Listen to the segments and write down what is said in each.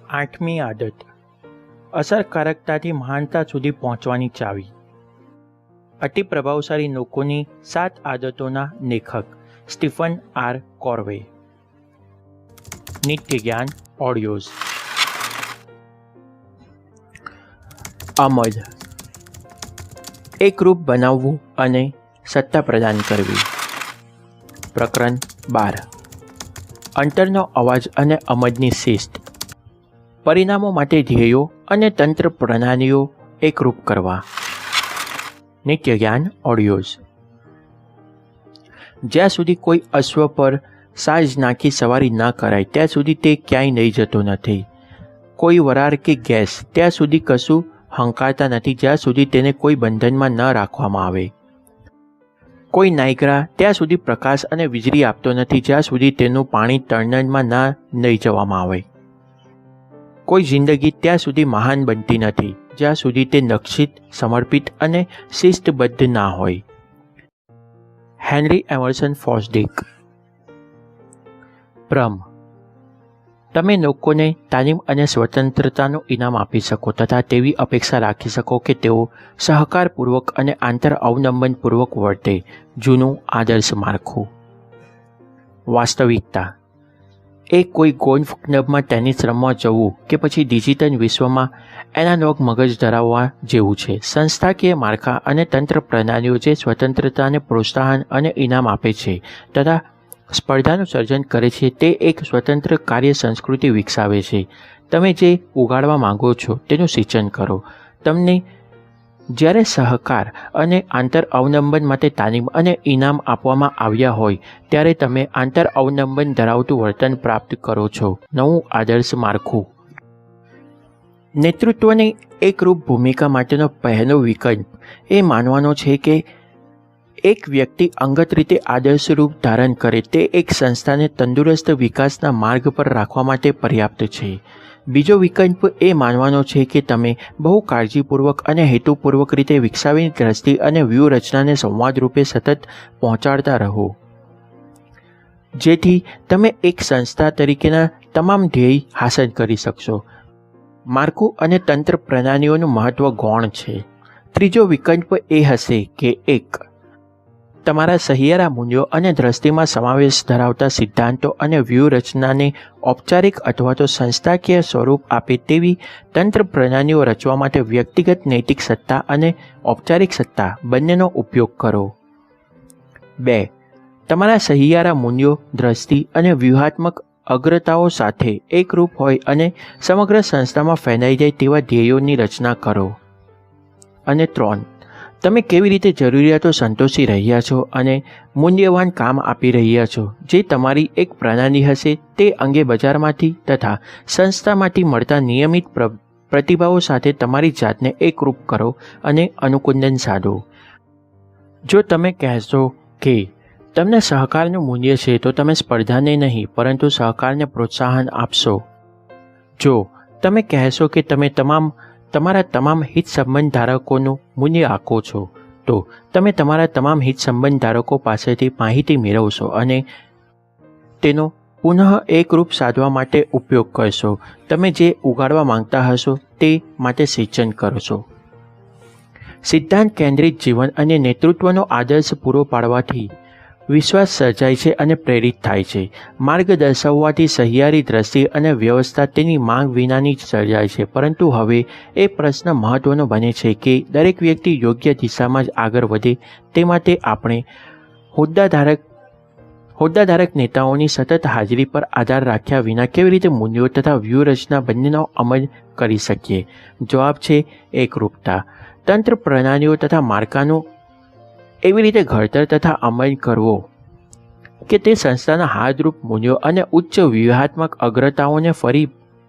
આઠમી આદત અસરકારકતાથી મહાનતા સુધી પહોંચવાની ચાવી. અતિ પ્રભાવશાળી લોકોની 7 આદતોના લેખક સ્ટીફન આર કોર્વે. નિત્ય જ્ઞાન ઓડિયોઝ. અમલ. એક રૂપ બનાવવું અને સત્તા પ્રદાન કરવી. પ્રકરણ 12. અંતરનો અવાજ અને અમદની શિસ્ત. પરિણામો માટે ધ્યેયો અને તંત્ર પ્રણાલીઓ એકરૂપ કરવા. નિત્ય જ્ઞાન ઓડિયોઝ. જ્યાં સુધી કોઈ અશ્વ પર સાજ નાખી સવારી ન કરાય ત્યાં સુધી તે ક્યાંય લઈ જતો નથી. કોઈ વરાળ કે ગેસ ત્યાં સુધી કશું હંકારતા નથી જ્યાં સુધી તેને કોઈ બંધનમાં ન રાખવામાં આવે. કોઈ નાયગ્રા ત્યાં સુધી પ્રકાશ અને વીજળી આપતો નથી જ્યાં સુધી તેનું પાણી તળણમાં ન લઈ જવામાં આવે. કોઈ જિંદગી ત્યાં સુધી મહાન બનતી નથી જ્યાં સુધી તે લક્ષિત, સમર્પિત અને શિસ્તબદ્ધ ના હોય. Henry Emerson Fosdick. ભ્રમ. તમે લોકોને તાલીમ અને સ્વતંત્રતાનું ઇનામ આપી શકો તથા તેવી અપેક્ષા રાખી શકો કે તેઓ સહકારપૂર્વક અને આંતર અવલંબનપૂર્વક વર્તે. જૂનું આદર્શ માળખું. વાસ્તવિકતા. એ કોઈ ગોલ્ફ ક્લબમાં ટેનિસ રમવા જવું કે પછી ડિજિટલ વિશ્વમાં એનાલોગ મગજ ધરાવવા જેવું છે. સંસ્થાકીય માળખા અને તંત્ર પ્રણાલીઓ જે સ્વતંત્રતાને પ્રોત્સાહન અને ઇનામ આપે છે તથા સ્પર્ધાનું સર્જન કરે છે તે એક સ્વતંત્ર કાર્ય સંસ્કૃતિ વિકસાવે છે. તમે જે ઉગાડવા માંગો છો તેનું સિંચન કરો. તમને જ્યારે સહકાર અને આંતર અવલંબન માટે તાલીમ અને ઇનામ આપવામાં આવ્યા હોય ત્યારે તમે આંતર અવલંબન ધરાવતું વર્તન પ્રાપ્ત કરો છો. નવું આદર્શ માળખું. નેતૃત્વની એકરૂપ ભૂમિકા માટેનો પહેલો વિકલ્પ એ માનવાનો છે કે એક વ્યક્તિ અંગત રીતે આદર્શ રૂપ ધારણ કરે તે એક સંસ્થાને તંદુરસ્ત વિકાસના માર્ગ પર રાખવા માટે પર્યાપ્ત છે. બીજો વિકલ્પ એ માનવાનો છે કે તમે બહુ કાળજીપૂર્વક અને હેતુપૂર્વક રીતે વિકસાવેલી દ્રષ્ટિ અને વ્યૂહરચનાને સંવાદ રૂપે સતત પહોંચાડતા રહો જેથી તમે એક સંસ્થા તરીકેના તમામ ધ્યેય હાંસલ કરી શકશો. માળખું અને તંત્ર પ્રણાલીઓનું મહત્વ ગૌણ છે. ત્રીજો વિકલ્પ એ હશે કે એક તમારા સહિયારા મૂલ્યો અને દ્રષ્ટિમાં સમાવેશ ધરાવતા સિદ્ધાંતો અને વ્યૂહરચનાને ઔપચારિક અથવા તો સંસ્થાકીય સ્વરૂપ આપે તેવી તંત્ર પ્રણાલીઓ રચવા માટે વ્યક્તિગત નૈતિક સત્તા અને ઔપચારિક સત્તા બંનેનો ઉપયોગ કરો. 2. તમારા સહિયારા મૂલ્યો, દ્રષ્ટિ અને વ્યૂહાત્મક અગ્રતાઓ સાથે એકરૂપ હોય અને સમગ્ર સંસ્થામાં ફેલાઈ જાય તેવા ધ્યેયોની રચના કરો. અને 3. તમે કેવી રીતે જરૂરિયાતો સંતોષી રહ્યા છો અને મૂલ્યવાન કામ આપી રહ્યા છો જે તમારી એક પ્રણાલી હશે તે અંગે બજારમાંથી તથા સંસ્થામાંથી મળતા નિયમિત પ્રતિભાવો સાથે તમારી જાતને એકરૂપ કરો અને અનુકૂલન સાધો. જો તમે કહેશો કે તમને સહકારનું મૂલ્ય છે તો તમે સ્પર્ધાને નહીં પરંતુ સહકારને પ્રોત્સાહન આપશો. જો તમે કહેશો કે તમે તમારા તમામ હિત સંબંધ ધારકોનું મૂલ્ય આંકો છો તો તમે તમારા તમામ હિત સંબંધ ધારકો પાસેથી માહિતી મેળવશો અને તેનો પુનઃ એકરૂપ સાધવા માટે ઉપયોગ કરશો. તમે જે ઉગાડવા માંગતા હશો તે માટે સિંચન કરશો. સિદ્ધાંત કેન્દ્રિત જીવન અને નેતૃત્વનો આદર્શ પૂરો પાડવાથી વિશ્વાસ સર્જાય છે અને પ્રેરિત થાય છે. માર્ગ દર્શાવવાથી સહિયારી દ્રષ્ટિ અને વ્યવસ્થા તેની માંગ વિનાની જ સર્જાય છે. પરંતુ હવે એ પ્રશ્ન મહત્વનો બને છે કે દરેક વ્યક્તિ યોગ્ય દિશામાં જ આગળ વધે તે માટે આપણે હોદ્દાધારક નેતાઓની સતત હાજરી પર આધાર રાખ્યા વિના કેવી રીતે મૂલ્યો તથા વ્યૂહરચના બંનેનો અમલ કરી શકીએ. જવાબ છે એકરૂપતા. તંત્ર પ્રણાલીઓ તથા માળખાનું એવી રીતે ઘડતર તથા અમલ કરવો કે તે સંસ્થાના હાર્દરૂપ મૂલ્યો અને ઉચ્ચ વ્યૂહાત્મક અગ્રતાઓને ફરી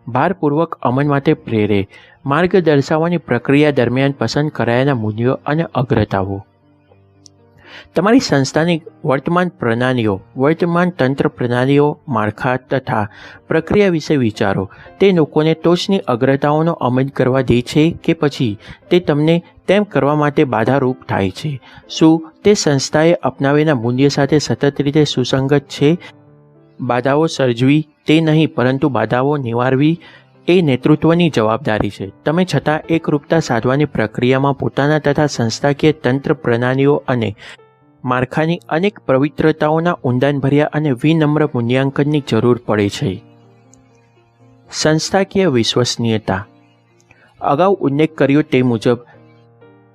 ભારપૂર્વક અમલ માટે પ્રેરે. માર્ગ દર્શાવવાની પ્રક્રિયા દરમિયાન પસંદ કરાયેલા મૂલ્યો અને અગ્રતાઓ. તમારી સંસ્થાની વર્તમાન પ્રણાલીઓ, વર્તમાન તંત્ર પ્રણાલીઓ, માળખા તથા પ્રક્રિયા વિશે વિચારો. તે લોકોને ટોચની અગ્રતાઓનો અમલ કરવા દે છે કે પછી તે તમને તેમ કરવા માટે બાધારૂપ થાય છે? શું તે સંસ્થાએ અપનાવેલા મૂલ્ય સાથે સતત રીતે સુસંગત છે? બાધાઓ સર્જવી તે નહીં પરંતુ બાધાઓ નિવારવી એ નેતૃત્વની જવાબદારી છે. તમે છતાં એકરૂપતા સાધવાની પ્રક્રિયામાં પોતાના તથા સંસ્થાકીય તંત્ર પ્રણાલીઓ અને માળખાની અનેક પવિત્રતાઓના ઊંડાણભર્યા અને વિનમ્ર મૂલ્યાંકનની જરૂર પડે છે. સંસ્થાકીય વિશ્વસનીયતા. અગાઉ ઉલ્લેખ કર્યો તે મુજબ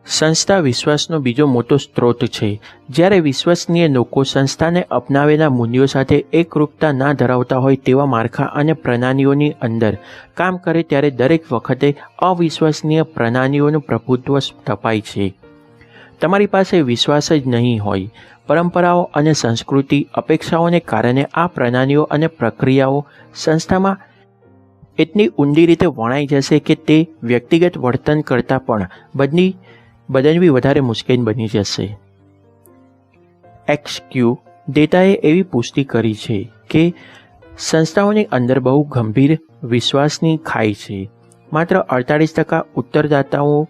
સંસ્થા વિશ્વાસનો બીજો મોટો સ્ત્રોત છે. જ્યારે વિશ્વસનીય લોકો સંસ્થાને અપનાવેલા મૂલ્યો સાથે એકરૂપતા ના ધરાવતા હોય તેવા માળખા અને પ્રણાલીઓની અંદર કામ કરે ત્યારે દરેક વખતે અવિશ્વસનીય પ્રણાલીઓનું પ્રભુત્વ સ્થપાય છે. તમારી પાસે વિશ્વાસ જ નહીં હોય. પરંપરાઓ અને સંસ્કૃતિ અપેક્ષાઓને કારણે આ પ્રણાલીઓ અને પ્રક્રિયાઓ સંસ્થામાં એટલી ઊંડી રીતે વણાઈ જશે કે તે વ્યક્તિગત વર્તન કરતાં પણ બદલવી વધારે મુશ્કેલ બની જશે. XQ ડેટાએ એવી પુષ્ટિ કરી છે કે સંસ્થાઓની અંદર બહુ ગંભીર વિશ્વાસની ખાઈ છે. માત્ર 48% ઉત્તરદાતાઓ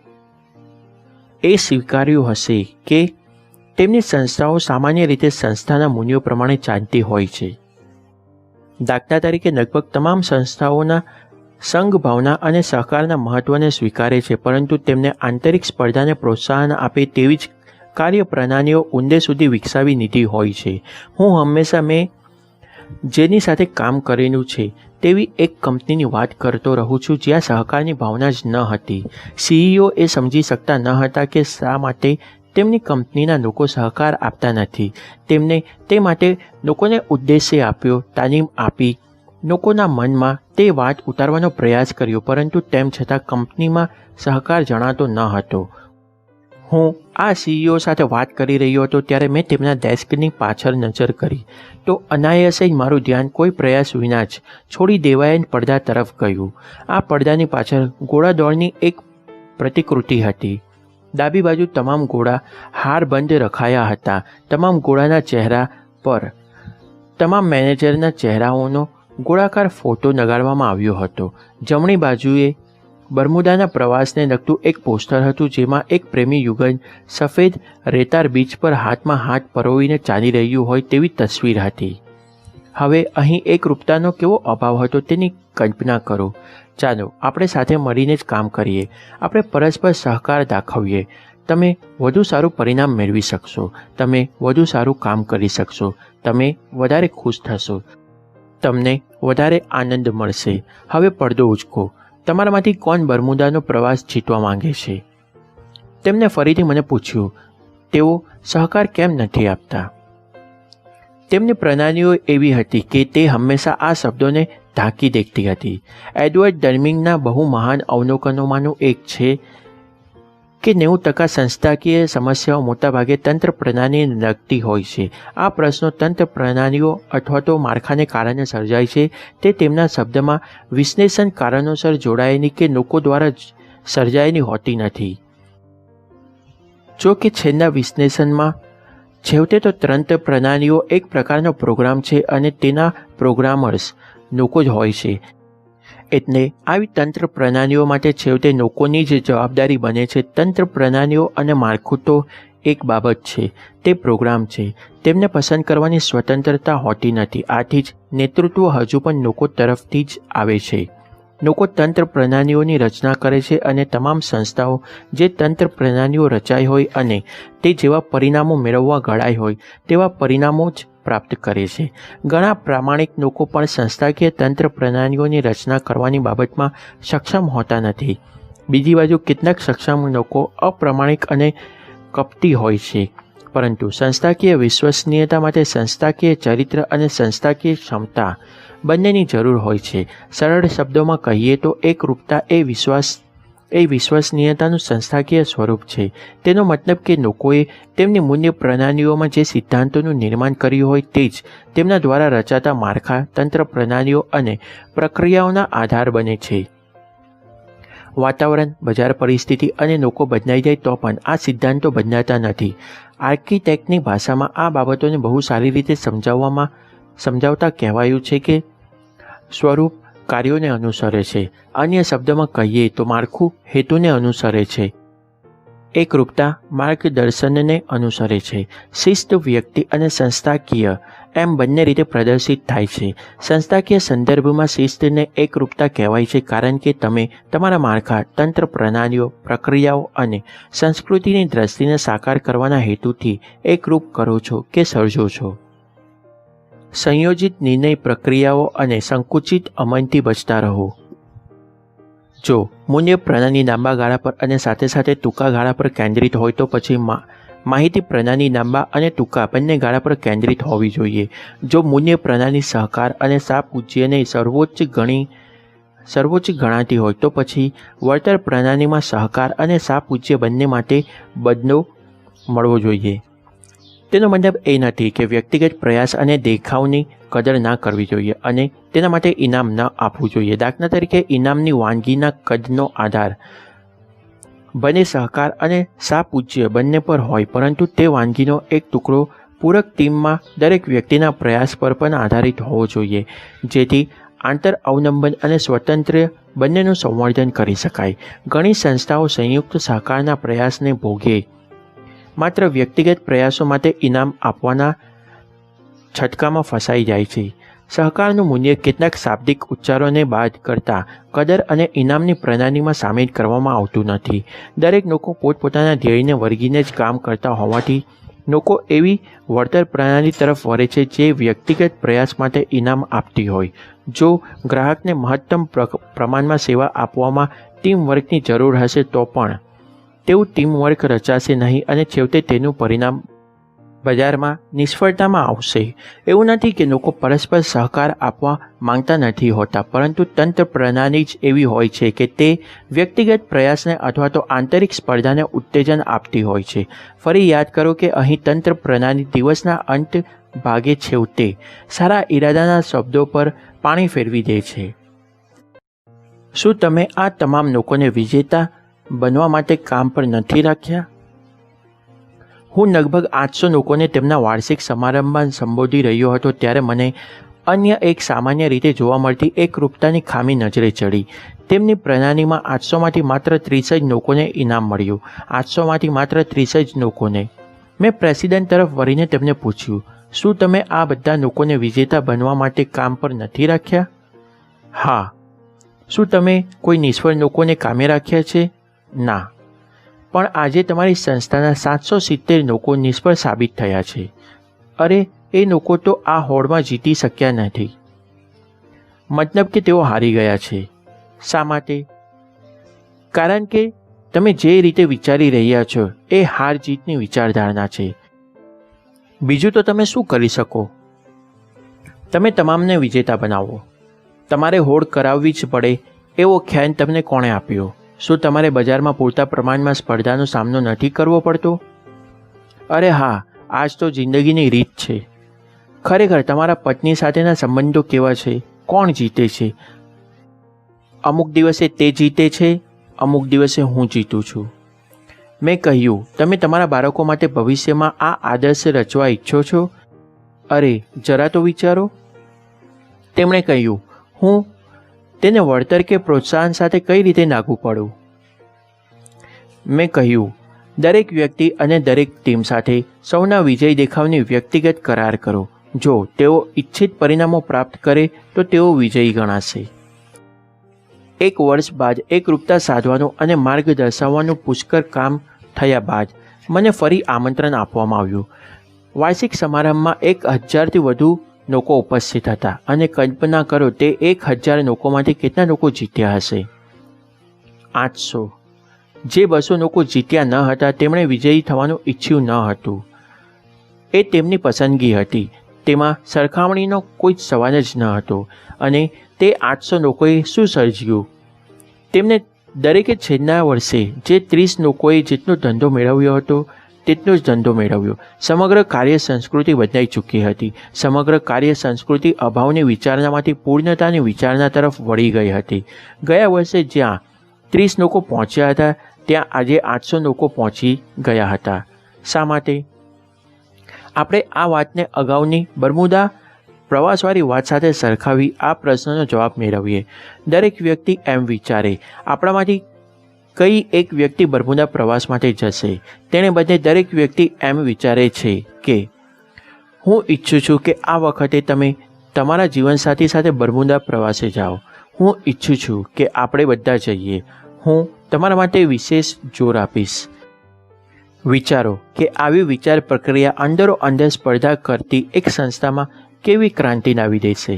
એ સ્વીકાર્યું હશે કે તેમની સંસ્થાઓ સામાન્ય રીતે સંસ્થાના મૂલ્યો પ્રમાણે ચાલતી હોય છે. દાખલા તરીકે લગભગ તમામ સંસ્થાઓના સંઘ ભાવના અને સહકારના મહત્ત્વને સ્વીકારે છે, પરંતુ તેમને આંતરિક સ્પર્ધાને પ્રોત્સાહન આપે તેવી જ કાર્યપ્રણાલીઓ ઊંડે સુધી વિકસાવી લીધી હોય છે. હું હંમેશા મેં જેની સાથે કામ કરેલું છે તેવી એક કંપનીની વાત કરતો રહું છું જ્યાં સહકારની ભાવના જ ન હતી. CEO એ સમજી શકતા ન હતા કે શા માટે તેમની કંપનીના લોકો સહકાર આપતા નથી. તેમને તે માટે લોકોને ઉદ્દેશ્ય આપ્યો, તાલીમ આપી, લોકોના મનમાં તે વાત ઉતારવાનો પ્રયાસ કર્યો, પરંતુ તેમ છતાં કંપનીમાં સહકાર જણાતો ન હતો. હું આ CEO સાથે વાત કરી રહ્યો હતો ત્યારે મેં તેમના ડેસ્કની પાછળ નજર કરી તો અનાયાસે જ મારું ધ્યાન કોઈ પ્રયાસ વિના જ છોડી દેવાયેલ પડદા તરફ ગયું. આ પડદાની પાછળ ઘોડાદોડની એક પ્રતિકૃતિ હતી. ડાબી બાજુ તમામ ઘોડા હારબંધ રખાયા હતા. તમામ ઘોડાના ચહેરા પર તમામ મેનેજરના ચહેરાઓનો ગોળાકાર ફોટો લગાડવામાં આવ્યો હતો. જમણી બાજુએ બર્મુડાના પ્રવાસને લગતું એક પોસ્ટર હતું જેમાં એક પ્રેમી યુગલ સફેદ રેતાળ બીચ પર હાથમાં હાથ પરોવીને ચાલી રહ્યું હોય તેવી તસવીર હતી. હવે અહીં એકરૂપતાનો કેવો અભાવ હતો તેની કલ્પના કરો. ચાલો આપણે સાથે મળીને જ કામ કરીએ. આપણે પરસ્પર સહકાર દાખવીએ. તમે વધુ સારું પરિણામ મેળવી શકશો. તમે વધુ સારું કામ કરી શકશો. તમે વધારે ખુશ થશો. તમને વધારે આનંદ મળશે. હવે પડદો ઉચકો. તમારામાંથી કોણ બર્મુડાનો પ્રવાસ જીતવા માંગે છે? તેમને ફરીથી મને પૂછ્યું, તેઓ સહકાર કેમ નથી આપતા? તેમની પ્રણાલીઓ એવી હતી કે તે હંમેશા આ શબ્દોને ઢાંકી દેતી હતી. એડવર્ડ ડર્મિંગના બહુ મહાન અવલોકનોમાંનું એક છે કે 90% સંસ્થાકીય સમસ્યાઓ મોટાભાગે તંત્ર પ્રણાલીને લગતી હોય છે. આ પ્રશ્નો તંત્ર પ્રણાલીઓ અથવા તો માળખાને કારણે સર્જાય છે. તે તેમના શબ્દમાં વિશ્લેષણ કારણોસર જોડાયેલી કે લોકો દ્વારા સર્જાયેલી હોતી નથી. જો કે છેલ્લા વિશ્લેષણમાં છેવટે તો તંત્ર પ્રણાલીઓ એક પ્રકારનો પ્રોગ્રામ છે અને તેના પ્રોગ્રામર્સ લોકો જ હોય છે. એટલે આવી તંત્ર પ્રણાલીઓ માટે છેવટે લોકોની જ જવાબદારી બને છે. તંત્ર પ્રણાલીઓ અને માળખું તો એક બાબત છે, તે પ્રોગ્રામ છે. તેમને પસંદ કરવાની સ્વતંત્રતા હોતી નથી. આથી જ નેતૃત્વ હજુ પણ લોકો તરફથી જ આવે છે. લોકો તંત્ર પ્રણાલીઓની રચના કરે છે અને તમામ સંસ્થાઓ જે તંત્ર પ્રણાલીઓ રચાઈ હોય અને તે જેવા પરિણામો મેળવવા ઘડાઈ હોય તેવા પરિણામો જ પ્રાપ્ત કરે છે. ઘણા પ્રામાણિક લોકો પણ સંસ્થાકીય તંત્ર પ્રણાલીઓની રચના કરવાની બાબતમાં સક્ષમ હોતા નથી. બીજી બાજુ કેટલાક સક્ષમ લોકો અપ્રામાણિક અને કપટી હોય છે. પરંતુ સંસ્થાકીય વિશ્વસનીયતા માટે સંસ્થાકીય ચરિત્ર અને સંસ્થાકીય ક્ષમતા બંનેની જરૂર હોય છે. સરળ શબ્દોમાં કહીએ તો એકરૂપતા એ વિશ્વસનીયતાનું સંસ્થાકીય સ્વરૂપ છે. તેનો મતલબ કે લોકોએ તેમની મૂલ્ય પ્રણાલીઓમાં જે સિદ્ધાંતોનું નિર્માણ કર્યું હોય તે જ તેમના દ્વારા રચાતા માળખા, તંત્ર પ્રણાલીઓ અને પ્રક્રિયાઓના આધાર બને છે. વાતાવરણ, બજાર પરિસ્થિતિ અને લોકો બદલાઈ જાય તો પણ આ સિદ્ધાંતો બદલાતા નથી. આર્કિટેક્ટની ભાષામાં આ બાબતોને બહુ સારી રીતે સમજાવતા કહેવાયું છે કે સ્વરૂપ કાર્યોને અનુસરે છે. અન્ય શબ્દમાં કહીએ તો માળખું હેતુને અનુસરે છે. એકરૂપતા માર્ગદર્શનને અનુસરે છે. શિસ્ત વ્યક્તિ અને સંસ્થાકીય એમ બંને રીતે પ્રદર્શિત થાય છે. સંસ્થાકીય સંદર્ભમાં શિસ્તને એકરૂપતા કહેવાય છે કારણ કે તમે તમારા માળખા, તંત્ર પ્રણાલીઓ, પ્રક્રિયાઓ અને સંસ્કૃતિની દ્રષ્ટિને સાકાર કરવાના હેતુથી એકરૂપ કરો છો કે સર્જો છો. સંયોજિત નિર્ણય પ્રક્રિયાઓ અને સંકુચિત અમલથી બચતા રહો. જો મૂલ્ય પ્રણાલી લાંબા ગાળા પર અને સાથે સાથે ટૂંકા ગાળા પર કેન્દ્રિત હોય તો પછી માહિતી પ્રણાલી લાંબા અને ટૂંકા બંને ગાળા પર કેન્દ્રિત હોવી જોઈએ. જો મૂલ્ય પ્રણાલી સહકાર અને સાપૂજ્યને સર્વોચ્ચ ગણાતી હોય તો પછી વળતર પ્રણાલીમાં સહકાર અને સાપૂજ્ય બંને માટે બદલો મળવો જોઈએ. તેનો મતલબ એ નથી કે વ્યક્તિગત પ્રયાસ અને દેખાવની કદર ના કરવી જોઈએ અને તેના માટે ઇનામ ન આપવું જોઈએ. દાખલા તરીકે ઇનામની વાનગીના કદનો આધાર બંને સહકાર અને સાપૂજ્ય બંને પર હોય, પરંતુ તે વાનગીનો એક ટુકડો પૂરક ટીમમાં દરેક વ્યક્તિના પ્રયાસ પર પણ આધારિત હોવો જોઈએ, જેથી આંતર અવલંબન અને સ્વતંત્ર બંનેનું સંવર્ધન કરી શકાય. ઘણી સંસ્થાઓ સંયુક્ત સહકારના પ્રયાસને ભોગે માત્ર વ્યક્તિગત પ્રયાસો માટે ઇનામ આપવાના છટકામાં ફસાઈ જાય છે. સહકારનું મૂલ્ય કેટલાક શાબ્દિક ઉચ્ચારોને બાદ કરતાં કદર અને ઇનામની પ્રણાલીમાં સામેલ કરવામાં આવતું નથી. દરેક લોકો પોતપોતાના ધ્યેયને વળગીને જ કામ કરતા હોવાથી લોકો એવી વળતર પ્રણાલી તરફ વળે છે જે વ્યક્તિગત પ્રયાસ માટે ઇનામ આપતી હોય. જો ગ્રાહકને મહત્તમ પ્રમાણમાં સેવા આપવામાં ટીમ વર્કની જરૂર હશે તો પણ તેવું ટીમ વર્ક રચાશે નહીં અને છેવટે તેનું પરિણામ બજારમાં નિષ્ફળતામાં આવશે. એવું નથી કે લોકો પરસ્પર સહકાર આપવા માંગતા નથી હોતા, પરંતુ તંત્ર પ્રણાલી જ એવી હોય છે કે તે વ્યક્તિગત પ્રયાસને અથવા તો આંતરિક સ્પર્ધાને ઉત્તેજન આપતી હોય છે. ફરી યાદ કરો કે અહીં તંત્ર પ્રણાલી દિવસના અંત ભાગે છેવટે સારા ઈરાદાના શબ્દો પર પાણી ફેરવી દે છે. શું તમે આ તમામ લોકોને વિજેતા બનવા માટે કામ પર નથી રાખ્યા? હું લગભગ 800 લોકોને તેમના વાર્ષિક સમારંભમાં સંબોધી રહ્યો હતો ત્યારે મને અન્ય એક સામાન્ય રીતે જોવા મળતી એકરૂપતાની ખામી નજરે ચડી. તેમની પ્રણાલીમાં 800માંથી માત્ર 30 જ લોકોને ઇનામ મળ્યું. 800માંથી માત્ર 30 જ લોકોને. મેં પ્રેસિડેન્ટ તરફ વળીને તેમને પૂછ્યું, શું તમે આ બધા લોકોને વિજેતા બનવા માટે કામ પર નથી રાખ્યા? હા. શું તમે કોઈ નિષ્ફળ લોકોને કામે રાખ્યા છે? ના. પણ આજે તમારી સંસ્થાના 770 લોકો નિષ્ફળ સાબિત થયા છે. અરે, એ લોકો તો આ હોડમાં જીતી શક્યા નથી. મતલબ કે તેઓ હારી ગયા છે. શા માટે? કારણ કે તમે જે રીતે વિચારી રહ્યા છો એ હાર જીતની વિચારધારણા છે. બીજું તો તમે શું કરી શકો? તમે તમામને વિજેતા બનાવો. તમારે હોડ કરાવવી જ પડે એવો ખ્યાલ તમને કોણે આપ્યો? શું તમારે બજારમાં પૂરતા પ્રમાણમાં સ્પર્ધાનો સામનો નથી કરવો પડતો? અરે હા, આજ તો જિંદગીની રીત છે. ખરેખર તમારા પત્ની સાથેના સંબંધો કેવા છે? કોણ જીતે છે? અમુક દિવસે તે જીતે છે, અમુક દિવસે હું જીતું છું. મેં કહ્યું, તમે તમારા બાળકો માટે ભવિષ્યમાં આ આદર્શ રચવા ઈચ્છો છો? અરે, જરા તો વિચારો. તેમણે કહ્યું, હું તેને વળતર કે પ્રોત્સાહન સાથે કઈ રીતે લાગુ પડું? મેં કહ્યું, દરેક વ્યક્તિ અને દરેક ટીમ સાથે સૌના વિજય દેખાવની વ્યક્તિગત કરાર કરો. જો તેઓ ઇચ્છિત પરિણામો પ્રાપ્ત કરે તો તેઓ વિજયી ગણાશે. 1 વર્ષ બાદ એકરૂપતા સાધવાનું અને માર્ગ દર્શાવવાનું પુષ્કળ કામ થયા બાદ મને ફરી આમંત્રણ આપવામાં આવ્યું. વાર્ષિક સમારંભમાં 1000થી વધુ લોકો ઉપસ્થિત હતા અને કલ્પના કરો તે 1000 લોકોમાંથી કેટલા લોકો જીત્યા હશે? 800. જે 200 લોકો જીત્યા ન હતા તેમણે વિજયી થવાનું ઈચ્છ્યું ન હતું. એ તેમની પસંદગી હતી. તેમાં સરખામણીનો કોઈ સવાલ જ ન હતો. અને તે 800 લોકોએ શું સર્જ્યું? તેમને દરેકે છેલ્લા વર્ષે જે 30 લોકોએ જેટલો ધંધો મેળવ્યો હતો તેટલો જ ધંધો મેળવ્યો. સમગ્ર કાર્ય સંસ્કૃતિ બદલાઈ ચૂકી હતી. સમગ્ર કાર્ય સંસ્કૃતિ અભાવની વિચારણામાંથી પૂર્ણતાની વિચારણા તરફ વળી ગઈ હતી. ગયા વર્ષે જ્યાં 30 લોકો પહોંચ્યા હતા ત્યાં આજે 800 લોકો પહોંચી ગયા હતા. શા માટે? આપણે આ વાતને અગાઉની બર્મુડા પ્રવાસવાળી વાત સાથે સરખાવી આ પ્રશ્નનો જવાબ મેળવીએ. દરેક વ્યક્તિ એમ વિચારે, આપણામાંથી કઈ એક વ્યક્તિ બર્મુડા પ્રવાસ માટે જશે. તેણે બદલે દરેક વ્યક્તિ એમ વિચારે છે કે હું ઈચ્છું છું કે આ વખતે તમે તમારા જીવનસાથી સાથે બર્મુડા પ્રવાસે જાઓ. હું ઈચ્છું છું કે આપણે બધા જઈએ. હું તમારા માટે વિશેષ જોર આપીશ. વિચારો કે આવી વિચાર પ્રક્રિયા અંદરો અંદર સ્પર્ધા કરતી એક સંસ્થામાં કેવી ક્રાંતિ લાવી દેશે.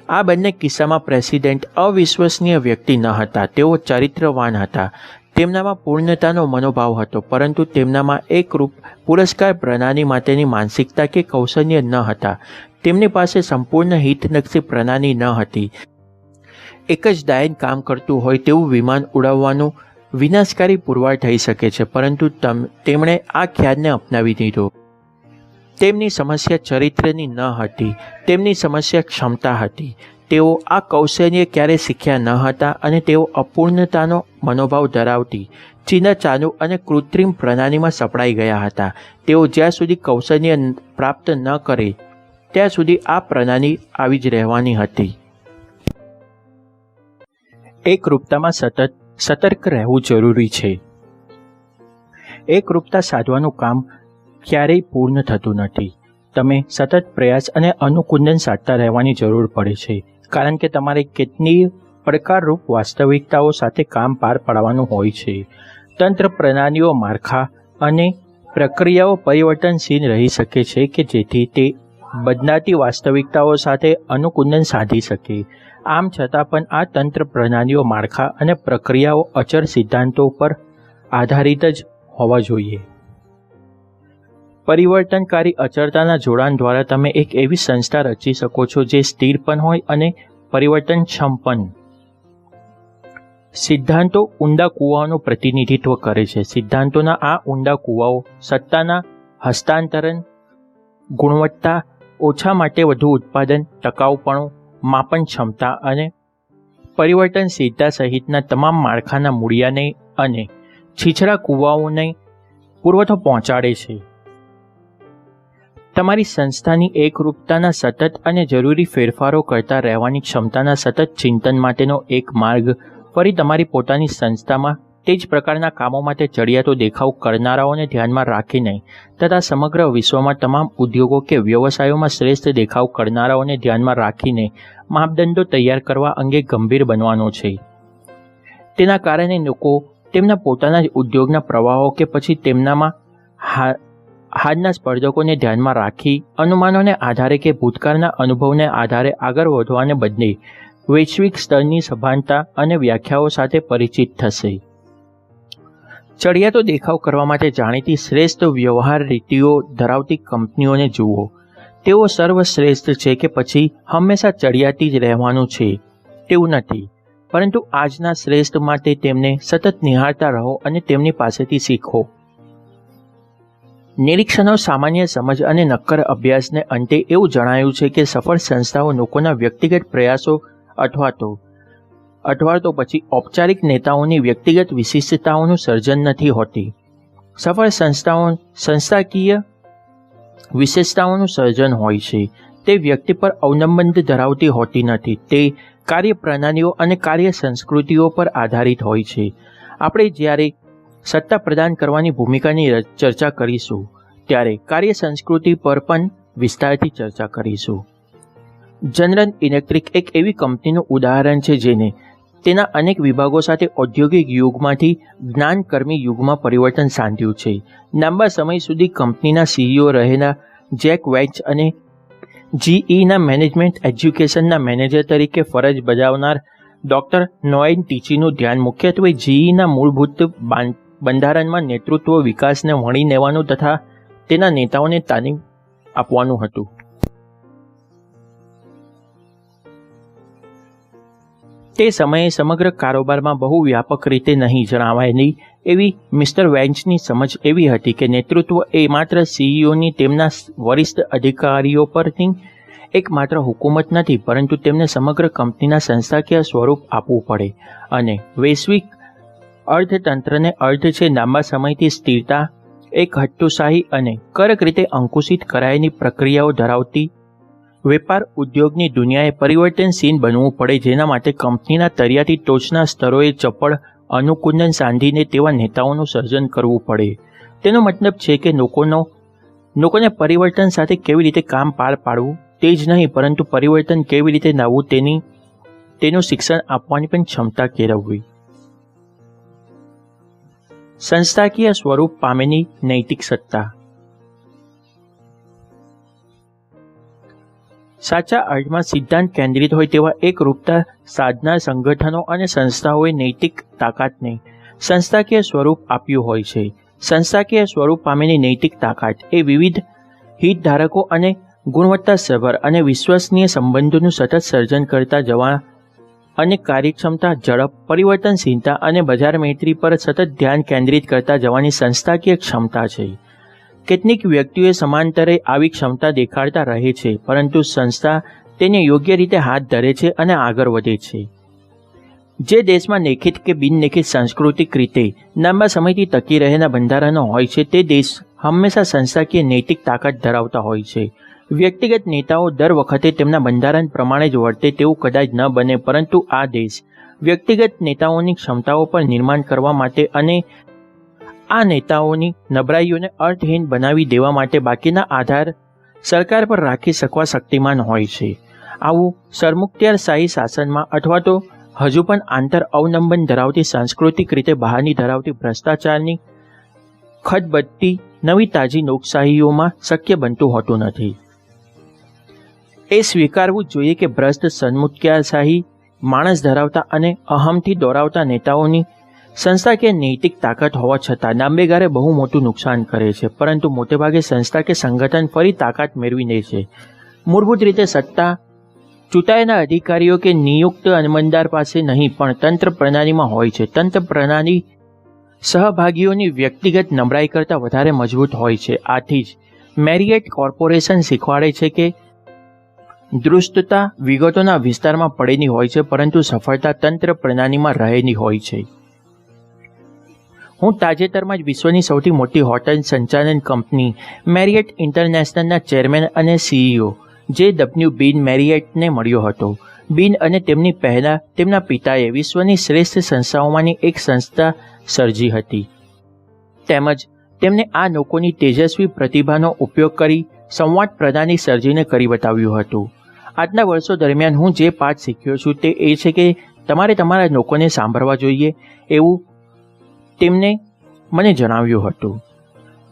આ બંને કિસ્સામાં પ્રેસિડેન્ટ અવિશ્વસનીય વ્યક્તિ ન હતા. તેઓ ચરિત્રવાન હતા. તેમનામાં પૂર્ણતાનો મનોભાવ હતો, પરંતુ તેમનામાં એકરૂપ પુરસ્કાર પ્રણાલી માટેની માનસિકતા કે કૌશલ્ય ન હતા. તેમની પાસે સંપૂર્ણ હિતલક્ષી પ્રણાલી ન હતી. એક જ ડાયન કામ કરતું હોય તેવું વિમાન ઉડાવવાનું વિનાશકારી પુરવાર થઈ શકે છે, પરંતુ તેમણે આ ખ્યાલને અપનાવી દીધો. તેમની સમસ્યા ચરિત્રની ન હતી, તેમની સમસ્યા ક્ષમતા હતી. તેઓ આ કૌશલ્ય ક્યારે શીખ્યા ન હતા અને તેઓ અપૂર્ણતાનો મનોભાવ ધરાવતી ચીના ચાલુ અને કૃત્રિમ પ્રણાલીમાં સપડાઈ ગયા હતા. તેઓ જ્યાં સુધી કૌશલ્ય પ્રાપ્ત ન કરે ત્યાં સુધી આ પ્રણાલી આવી જ રહેવાની હતી. એકરૂપતામાં સતર્ક રહેવું જરૂરી છે. એકરૂપતા સાધવાનું કામ ક્યારેય પૂર્ણ થતું નથી. તમે સતત પ્રયાસ અને અનુકૂલન સાધતા રહેવાની જરૂર પડે છે, કારણ કે તમારે કેટલીય પડકારરૂપ વાસ્તવિકતાઓ સાથે કામ પાર પાડવાનું હોય છે. તંત્ર પ્રણાલીઓ, માળખા અને પ્રક્રિયાઓ પરિવર્તનશીલ રહી શકે છે કે જેથી તે બદલાતી વાસ્તવિકતાઓ સાથે અનુકૂલન સાધી શકે. આમ છતાં પણ આ તંત્ર પ્રણાલીઓ, માળખા અને પ્રક્રિયાઓ અચળ સિદ્ધાંતો પર આધારિત જ હોવા જોઈએ. પરિવર્તનકારી અચળતાના જોડાણ દ્વારા તમે એક એવી સંસ્થા રચી શકો છો જે સ્થિર પણ હોય અને પરિવર્તનક્ષમ પણ. સિદ્ધાંતો ઊંડા કૂવાઓનું પ્રતિનિધિત્વ કરે છે. સિદ્ધાંતોના આ ઊંડા કૂવાઓ સત્તાના હસ્તાંતરણ, ગુણવત્તા, ઓછા માટે વધુ ઉત્પાદન, ટકાઉપણું, માપન ક્ષમતા અને પરિવર્તનશીલતા સહિતના તમામ માળખાના મૂળિયાને અને છીછરા કૂવાઓને પુરવઠો પહોંચાડે છે. તમારી સંસ્થાની એકરૂપતાના સતત અને જરૂરી ફેરફારો કરતા રહેવાની ક્ષમતાના સતત ચિંતન માટેનો એક માર્ગ ફરી તમારી પોતાની સંસ્થામાં તે જ પ્રકારના કામો માટે ચડિયાતો દેખાવ કરનારાઓને ધ્યાનમાં રાખીને તથા સમગ્ર વિશ્વમાં તમામ ઉદ્યોગો કે વ્યવસાયોમાં શ્રેષ્ઠ દેખાવ કરનારાઓને ધ્યાનમાં રાખીને માપદંડો તૈયાર કરવા અંગે ગંભીર બનવાનો છે. તેના કારણે લોકો તેમના પોતાના જ ઉદ્યોગના પ્રવાહો કે પછી તેમનામાં હાલના સ્પર્ધકોને ધ્યાનમાં રાખી અનુમાનોને આધારે કે ભૂતકાળના અનુભવને આધારે આગળ વધવાને બદલે વૈશ્વિક સ્તરની સભાનતા અને વ્યાખ્યાઓ સાથે પરિચિત થશે. ચડિયાતો દેખાવ કરવા માટે જાણીતી શ્રેષ્ઠ વ્યવહાર રીતિઓ ધરાવતી કંપનીઓને જુઓ. તેઓ સર્વશ્રેષ્ઠ છે કે પછી હંમેશા ચડિયાતી જ રહેવાનું છે તેવું નથી, પરંતુ આજના શ્રેષ્ઠ માટે તેમને સતત નિહાળતા રહો અને તેમની પાસેથી શીખો. નિરીક્ષણો, સામાન્ય સમજ અને નક્કર અભ્યાસને અંતે એવું જણાયું છે કે સફળ સંસ્થાઓ લોકોના વ્યક્તિગત પ્રયાસો અથવા તો પછી ઔપચારિક નેતાઓની વ્યક્તિગત વિશિષ્ટતાઓનું સર્જન નથી હોતી. સફળ સંસ્થાઓ સંસ્થાકીય વિશેષતાઓનું સર્જન હોય છે. તે વ્યક્તિ પર અવલંબન ધરાવતી હોતી નથી. તે કાર્યપ્રણાલીઓ અને કાર્ય સંસ્કૃતિઓ પર આધારિત હોય છે. આપણે જ્યારે સત્તા પ્રદાન કરવાની ભૂમિકાની ચર્ચા કરીશું ત્યારે કાર્ય સંસ્કૃતિ પર પણ વિસ્તારથી ચર્ચા કરીશું. જનરલ ઇલેક્ટ્રિક એક એવી કંપનીનું ઉદાહરણ છે જેને તેના અનેક વિભાગો સાથે ઔદ્યોગિક યુગમાંથી જ્ઞાનકર્મી યુગમાં પરિવર્તન સાધ્યું છે. લાંબા સમય સુધી કંપનીના સીઈઓ રહેલા જેક વેલ્ચ અને જીઈના મેનેજમેન્ટ એજ્યુકેશનના મેનેજર તરીકે ફરજ બજાવનાર ડોક્ટર નોએન ટીચીનું ધ્યાન મુખ્યત્વે જીઈના મૂળભૂત બંધારણમાં નેતૃત્વ વિકાસને વણી લેવાનું તથા તેના નેતાઓને તાલીમ આપવાનું હતું. તે સમયે સમગ્ર કારોબારમાં બહુ વ્યાપક રીતે નહીં જણાવાયેલી એવી મિસ્ટર વેન્ચની સમજ એવી હતી કે નેતૃત્વ એ માત્ર સીઈઓની તેમના વરિષ્ઠ અધિકારીઓ પરની એકમાત્ર હુકુમત નથી, પરંતુ તેમને સમગ્ર કંપનીના સંસ્થાકીય સ્વરૂપ આપવું પડે. અને વૈશ્વિક અર્થતંત્રને અર્થ છે લાંબા સમયથી સ્થિરતા, એક હટ્ટુશાહી અને કડક રીતે અંકુશિત કરાયેલી પ્રક્રિયાઓ ધરાવતી વેપાર ઉદ્યોગની દુનિયાએ પરિવર્તનશીલ બનવું પડે, જેના માટે કંપનીના તળિયાથી ટોચના સ્તરોએ ચપળ અનુકૂલન સાંધીને તેવા નેતાઓનું સર્જન કરવું પડે. તેનો મતલબ છે કે લોકોને પરિવર્તન સાથે કેવી રીતે કામ પાર પાડવું તે જ નહીં, પરંતુ પરિવર્તન કેવી રીતે લાવવું તેનું શિક્ષણ આપવાની પણ ક્ષમતા કેળવવી. સંસ્થાકીય સ્વરૂપ પામેલી નૈતિક સત્તા. સાચા અર્થમાં સિદ્ધાંત કેન્દ્રિત હોય તેવા એકરૂપતા સાધનાર સંગઠનો અને સંસ્થાઓએ નૈતિક તાકાતને સંસ્થાકીય સ્વરૂપ આપ્યું હોય છે. સંસ્થાકીય સ્વરૂપ પામેલી નૈતિક તાકાત એ વિવિધ હિતધારકો અને ગુણવત્તાસભર અને વિશ્વસનીય સંબંધોનું સતત સર્જન કરતા જવા અને કાર્યક્ષમતા, ઝડપ, પરિવર્તનશીલતા અને બજાર મૈત્રી પર સતત ધ્યાન કેન્દ્રિત કરતા જવાની સંસ્થાકીય ક્ષમતા છે. કેટલીક વ્યક્તિઓ સમાંતરે આવી ક્ષમતા દેખાડતા રહે છે, પરંતુ સંસ્થા તેને યોગ્ય રીતે હાથ ધરે છે અને આગળ વધે છે. જે દેશમાં લેખિત કે બિનલેખિત સાંસ્કૃતિક રીતે લાંબા સમયથી ટકી રહેલા બંધારણો હોય છે તે દેશ હંમેશા સંસ્થાકીય નૈતિક તાકાત ધરાવતા હોય છે. વ્યક્તિગત નેતાઓ દર વખતે તેમના બંધારણ પ્રમાણે જ વર્તે તેવું કદાચ ન બને, પરંતુ આ દેશ વ્યક્તિગત નેતાઓની ક્ષમતાઓ પર નિર્માણ કરવા માટે અને આ નેતાઓની નબળાઈઓને અર્થહીન બનાવી દેવા માટે બાકીના આધાર સરકાર પર રાખી શકવા શક્તિમાન હોય છે. આવું સરમુખત્યારશાહી શાસનમાં અથવા તો હજુ પણ આંતર અવલંબન ધરાવતી સાંસ્કૃતિક રીતે બહારની ધરાવતી ભ્રષ્ટાચારની ખદબદતી નવી તાજી લોકશાહીઓમાં શક્ય બનતું હોતું નથી. એ સ્વીકારવું જોઈએ કે ભ્રષ્ટ સરમુખત્યારશાહી માણસ ધરાવતા અને અહમથી દોરાવતા નેતાઓની સંસ્થાકીય નૈતિક તાકાત હોવા છતાં લાંબે ગાળે બહુ મોટું નુકસાન કરે છે, પરંતુ મોટેભાગે સંસ્થા કે સંગઠન ફરી તાકાત મેળવી લે છે. મૂળભૂત રીતે સત્તા ચૂંટાયેલા અધિકારીઓ કે નિયુક્ત અમલદાર પાસે નહીં, પણ તંત્ર પ્રણાલીમાં હોય છે. તંત્ર પ્રણાલી સહભાગીઓની વ્યક્તિગત નબળાઈ કરતાં વધારે મજબૂત હોય છે. આથી જ મેરિયટ કોર્પોરેશન શીખવાડે છે કે દૃષ્ટતા વિગતોના વિસ્તારમાં પડેલી હોય છે, પરંતુ સફળતા તંત્ર પ્રણાલીમાં રહેલી હોય છે. હું તાજેતરમાં જ વિશ્વની સૌથી મોટી હોટેલ સંચાલન કંપની મેરિયટ ઇન્ટરનેશનલના ચેરમેન અને સીઈઓ જે. બિન મેરિયટને મળ્યો હતો. બિન અને તેમની પહેલા તેમના પિતાએ વિશ્વની શ્રેષ્ઠ સંસ્થાઓમાંની એક સંસ્થા સર્જી હતી, તેમજ તેમને આ લોકોની તેજસ્વી પ્રતિભાનો ઉપયોગ કરી સંવાદ પ્રણાલી સર્જીને કરી બતાવ્યું હતું. આટલા વર્ષો દરમિયાન હું જે પાઠ શીખ્યો છું તે એ છે કે તમારે તમારા લોકોને સાંભળવા જોઈએ, એવું તેમને મને જણાવ્યું હતું.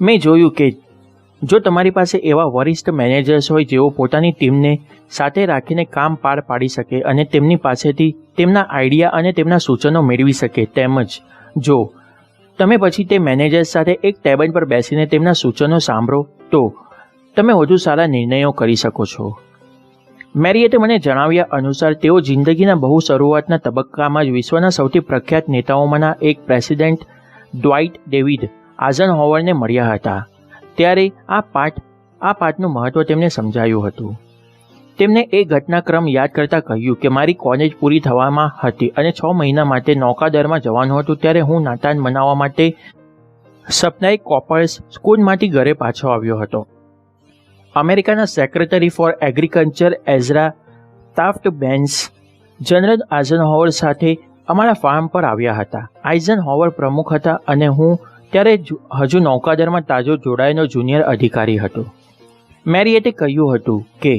મેં જોયું કે જો તમારી પાસે એવા વરિષ્ઠ મેનેજર્સ હોય જેઓ પોતાની ટીમને સાથે રાખીને કામ પાર પાડી શકે અને તેમની પાસેથી તેમના આઈડિયા અને તેમના સૂચનો મેળવી શકે, તેમજ જો તમે પછી તે મેનેજર્સ સાથે એક ટેબલ પર બેસીને તેમના સૂચનો સાંભળો તો તમે વધુ સારા નિર્ણયો કરી શકો છો. મેરિયટે મને જણાવ્યા અનુસાર તેઓ જિંદગીના બહુ શરૂઆતના તબક્કામાં જ વિશ્વના સૌથી પ્રખ્યાત નેતાઓમાંના એક પ્રેસિડેન્ટ ડ્વાઇટ ડેવિડ આઇઝનહોવરને મળ્યા હતા. ત્યારે આ પાઠનું મહત્ત્વ તેમને સમજાયું હતું. તેમને એ ઘટનાક્રમ યાદ કરતાં કહ્યું કે મારી કોલેજ પૂરી થવામાં હતી અને 6 મહિના માટે નૌકાદળમાં જવાનું હતું. ત્યારે હું નાતાલ મનાવવા માટે સપ્લાય કોપર્સ સ્કૂલમાંથી ઘરે પાછો આવ્યો હતો. અમેરિકાના secretary for agriculture Ezra Taft Benson general Eisenhower સાથે અમારા ફાર્મ પર આવ્યા હતા. આઇઝનહોવર પ્રમુખ હતા અને હું ત્યારે હજુ નૌકાદળમાં તાજો જોડાયેલો જુનિયર અધિકારી હતો. મેરિયટે કહ્યું હતું કે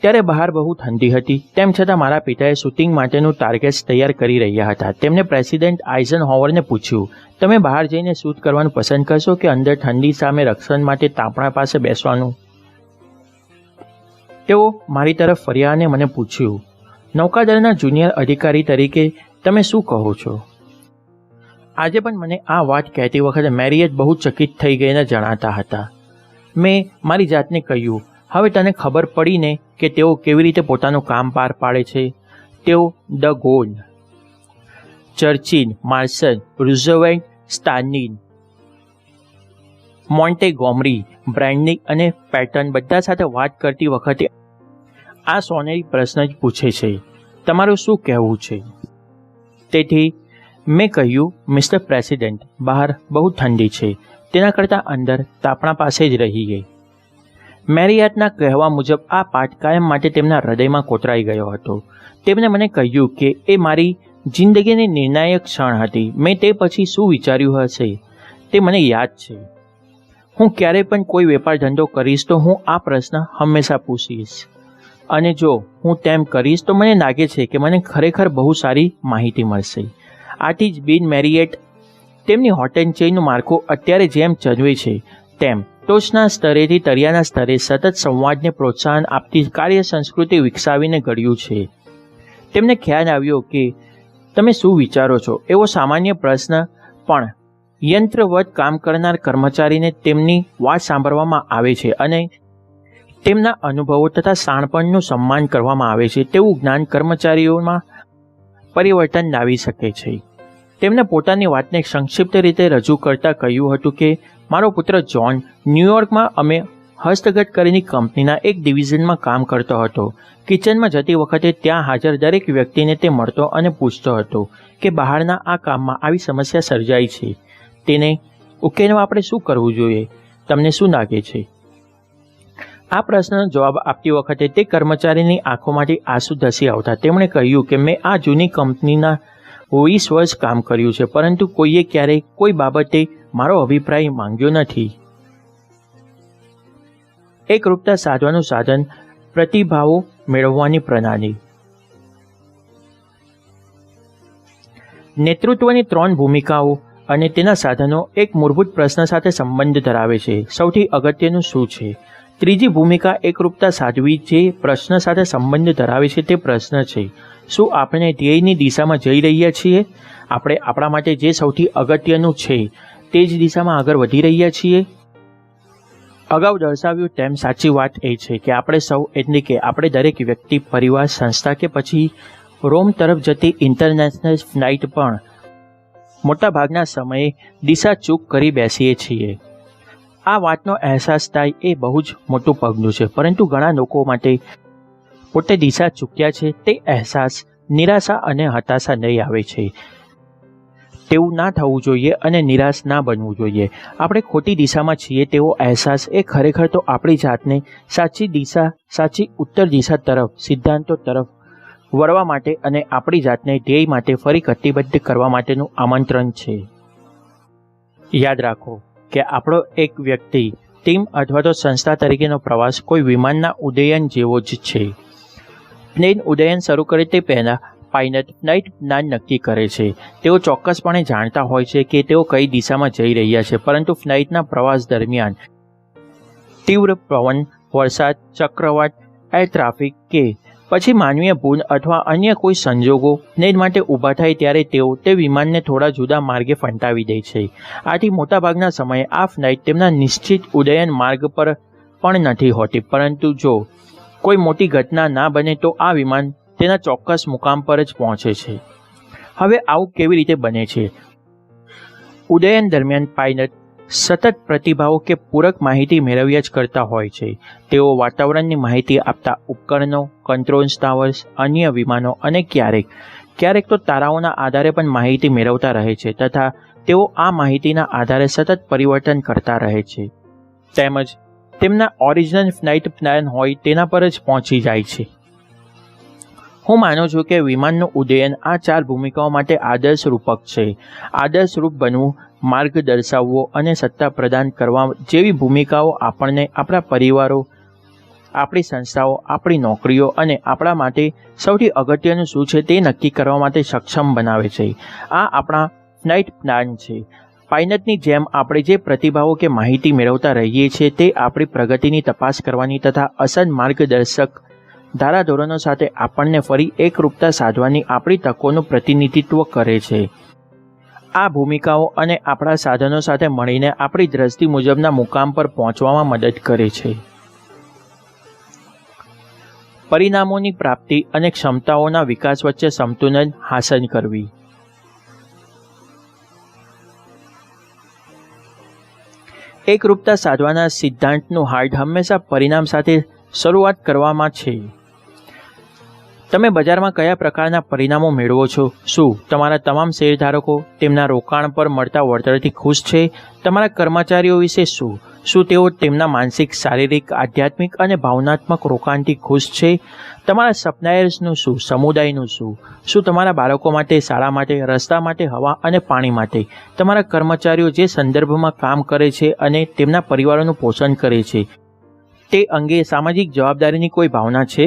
ત્યારે બહાર બહુ ઠંડી હતી, તેમ છતાં મારા પિતાએ શૂટિંગ માટેનું ટાર્ગેટ્સ તૈયાર કરી રહ્યા હતા. તેમણે પ્રેસિડેન્ટ આઇઝનહોવરને પૂછ્યું, તમે બહાર જઈને શૂટ કરવાનું પસંદ કરશો કે અંદર ઠંડી સામે રક્ષણ માટે તાપણા પાસે બેસવાનું? તેઓ મારી તરફ ફર્યા અને મને પૂછ્યું, નૌકાદળના જુનિયર અધિકારી તરીકે તમે શું કહો છો? આજે પણ મને આ વાત કહેતી વખતે મેરિયટ બહુ ચકિત થઈ ગઈને જણાતા હતા. મેં મારી જાતને કહ્યું, હવે તને ખબર પડી ને કે તેઓ કેવી રીતે પોતાનું કામ પાર પાડે છે. તેઓ de Gaulle, Churchill, Marshall, Roosevelt, Stalin, Montgomery, બ્રેન્ડિંગ અને પેટર્ન બધા સાથે વાત કરતી વખતે આ સોનેરી પ્રશ્ન જ પૂછે છે, તમારું શું કહેવું છે? તેથી મેં કહ્યું, મિસ્ટર પ્રેસિડેન્ટ, બહાર બહુ ઠંડી છે, તેના કરતાં અંદર તાપણા પાસે જ રહીએ. મેરિયટના કહેવા મુજબ આ પાઠ કાયમ માટે તેમના હૃદયમાં કોતરાઈ ગયો હતો. તેમણે મને કહ્યું કે એ મારી જિંદગીની નિર્ણાયક ક્ષણ હતી. મેં તે પછી શું વિચાર્યું હશે તે મને યાદ છે. હું ક્યારેય પણ કોઈ વેપાર ધંધો કરીશ તો હું આ પ્રશ્ન હંમેશા પૂછીશ, અને જો હું તેમ કરીશ તો મને લાગે છે કે મને ખરેખર બહુ સારી માહિતી મળશે. આથી જ બિલ મેરિયટ તેમની હોટેલ ચેઇનનું માળખું અત્યારે જેમ ચજવે છે તેમ ટોચના સ્તરેથી તળિયાના સ્તરે સતત સંવાદને પ્રોત્સાહન આપતી કાર્ય સંસ્કૃતિ વિકસાવીને ઘડ્યું છે. તેમને ખ્યાલ આવ્યો કે તમે શું વિચારો છો એવો સામાન્ય પ્રશ્ન પણ યંત્રવત કામ કરનાર કર્મચારીને તેમની વાત સાંભળવામાં આવે છે અને તેમના અનુભવો તથા શાણપણનું સન્માન કરવામાં આવે છે તેવું જ્ઞાન કર્મચારીઓમાં પરિવર્તન લાવી શકે છે. તેમણે પોતાની વાતને સંક્ષિપ્ત રીતે રજૂ કરતાં કહ્યું હતું કે મારો પુત્ર જ્હોન ન્યૂયોર્કમાં અમે હસ્તગત કરેલી કંપનીના એક ડિવિઝનમાં કામ કરતો હતો. કિચનમાં જતી વખતે ત્યાં હાજર દરેક વ્યક્તિને તે મળતો અને પૂછતો હતો કે બહારના આ કામમાં આવી સમસ્યા સર્જાઈ છે, તેને ઉકેલવા આપણે શું કરવું જોઈએ, તમને શું લાગે છે? આ પ્રશ્નનો જવાબ આપતી વખતે તે કર્મચારીની આંખોમાંથી આંસુ ધસી આવતા. તેમણે કહ્યું કે મેં આ જૂની કંપનીના 20 વર્ષ કામ કર્યું છે, પરંતુ કોઈએ ક્યારેય કોઈ બાબતે મારો અભિપ્રાય માંગ્યો નથી. એકરૂપતા સાધવાનું સાધન, પ્રતિભાવો મેળવવાની પ્રણાલી. નેતૃત્વની 3 ભૂમિકાઓ અને તેના સાધનો એક મૂળભૂત પ્રશ્ન સાથે સંબંધ ધરાવે છે. સૌથી અગત્યનું શું છે? ત્રીજી ભૂમિકા એકરૂપતા સાધવી જે પ્રશ્ન સાથે સંબંધ ધરાવે છે તે પ્રશ્ન છે, શું આપણે ધ્યેયની દિશામાં જઈ રહ્યા છીએ? આપણે આપણા માટે જે સૌથી અગત્યનું છે તે જ દિશામાં આગળ વધી રહ્યા છીએ? અગાઉ દર્શાવ્યું તેમ સાચી વાત એ છે કે આપણે સૌ એટલે કે આપણે દરેક વ્યક્તિ, પરિવાર, સંસ્થા કે પછી રોમ તરફ જતી ઇન્ટરનેશનલ ફ્લાઇટ પણ મોટાભાગના સમયે દિશા ચૂક કરી બેસીએ છીએ. આ વાતનો અહેસાસ થાય એ બહુ જ મોટું પગલું છે, પરંતુ ઘણા લોકો માટે પોતે દિશા ચૂક્યા છે તે અહેસાસ નિરાશા અને હતાશા લઈ આવે છે. તેવું ના થવું જોઈએ અને નિરાશ ના બનવું જોઈએ. આપણે ખોટી દિશામાં છીએ તેવો અહેસાસ એ ખરેખર તો આપણી જાતને સાચી દિશા, સાચી ઉત્તર દિશા તરફ, સિદ્ધાંતો તરફ વળવા માટે અને આપણી જાતને ધ્યેય માટે ફરી કટિબદ્ધ કરવા માટેનું આમંત્રણ છે. યાદ રાખો કે આપણો એક વ્યક્તિ, ટીમ અથવા તો સંસ્થા તરીકેનો પ્રવાસ કોઈ વિમાનના ઉડ્ડયન જેવો જ છે. પ્લેન ઉડ્ડયન શરૂ કરે તે પહેલાં પાયલટ ફ્લાઇટ પ્લાન નક્કી કરે છે. તેઓ ચોક્કસપણે જાણતા હોય છે કે તેઓ કઈ દિશામાં જઈ રહ્યા છે, પરંતુ ફ્લાઇટના પ્રવાસ દરમિયાન તીવ્ર પવન, વરસાદ, ચક્રવાત, એર ટ્રાફિક કે પછી માનવીય ભૂલ અથવા અન્ય કોઈ સંજોગો પ્લેન માટે ઊભા થાય ત્યારે તેઓ તે વિમાનને થોડા જુદા માર્ગે ફંટાવી દે છે. આથી મોટાભાગના સમયે આ ફ્લાઇટ તેમના નિશ્ચિત ઉડ્ડયન માર્ગ પર પણ નથી હોતી, પરંતુ જો કોઈ મોટી ઘટના ના બને તો આ વિમાન તેના ચોક્કસ મુકામ પર જ પહોંચે છે. હવે આવું કેવી રીતે બને છે? ઉડ્ડયન દરમિયાન પાયલટ સતત પ્રતિભાવો કે પૂરક માહિતી મેળવ્યા જ કરતા હોય છે. તેઓ વાતાવરણની માહિતી આપતા ઉપકરણો, કંટ્રોલ ટાવર્સ, અન્ય વિમાનો અને ક્યારેક તો તારાઓના આધારે પણ માહિતી મેળવતા રહે છે તથા તેઓ આ માહિતીના આધારે સતત પરિવર્તન કરતા રહે છે. તેમજ તેમના ઓરિજિનલ ફ્લાઇટ પ્લાન હોય તેના પર જ પહોંચી જાય છે. હું માનું છું કે વિમાનનું ઉડ્ડયન આ 4 ભૂમિકાઓ માટે આદર્શ રૂપક છે. આદર્શરૂપ બનવું, માર્ગ દર્શાવવો અને સત્તા પ્રદાન કરવા જેવી ભૂમિકાઓ આપણને આપણા પરિવારો, આપણી સંસ્થાઓ, આપણી નોકરીઓ અને આપણા માટે સૌથી અગત્યનું શું છે તે નક્કી કરવા માટે સક્ષમ બનાવે છે. આ આપણા ફ્લાઇટ પ્લાન છે. પાયલટની જેમ આપણે જે પ્રતિભાવો કે માહિતી મેળવતા રહીએ છીએ તે આપણી પ્રગતિની તપાસ કરવાની તથા અસલ માર્ગદર્શક ધારાધોરણો સાથે આપણને ફરી એકરૂપતા સાધવાની આપણી તકોનું પ્રતિનિધિત્વ કરે છે. આ ભૂમિકાઓ અને આપણા સાધનો સાથે મળીને આપણી દ્રષ્ટિ મુજબના મુકામ પર પહોંચવામાં મદદ કરે છે. પરિણામોની પ્રાપ્તિ અને ક્ષમતાઓના વિકાસ વચ્ચે સંતુલન હાંસલ કરવી. એકરૂપતા સાધવાના સિદ્ધાંતનું હાર્દ હંમેશા પરિણામ સાથે શરૂઆત કરવામાં છે. તમે બજારમાં કયા પ્રકારના પરિણામો મેળવો છો? શું તમારા તમામ શેરધારકો તેમના રોકાણ પર મળતા વળતરથી ખુશ છે? તમારા કર્મચારીઓ વિશે શું? શું તેઓ તેમના માનસિક, શારીરિક, આધ્યાત્મિક અને ભાવનાત્મક રોકાણથી ખુશ છે? તમારા સપ્લાયર્સનું શું? સમુદાયનું શું? શું તમારા બાળકો માટે, શાળા માટે, રસ્તા માટે, હવા અને પાણી માટે? તમારા કર્મચારીઓ જે સંદર્ભમાં કામ કરે છે અને તેમના પરિવારોનું પોષણ કરે છે તે અંગે સામાજિક જવાબદારીની કોઈ ભાવના છે?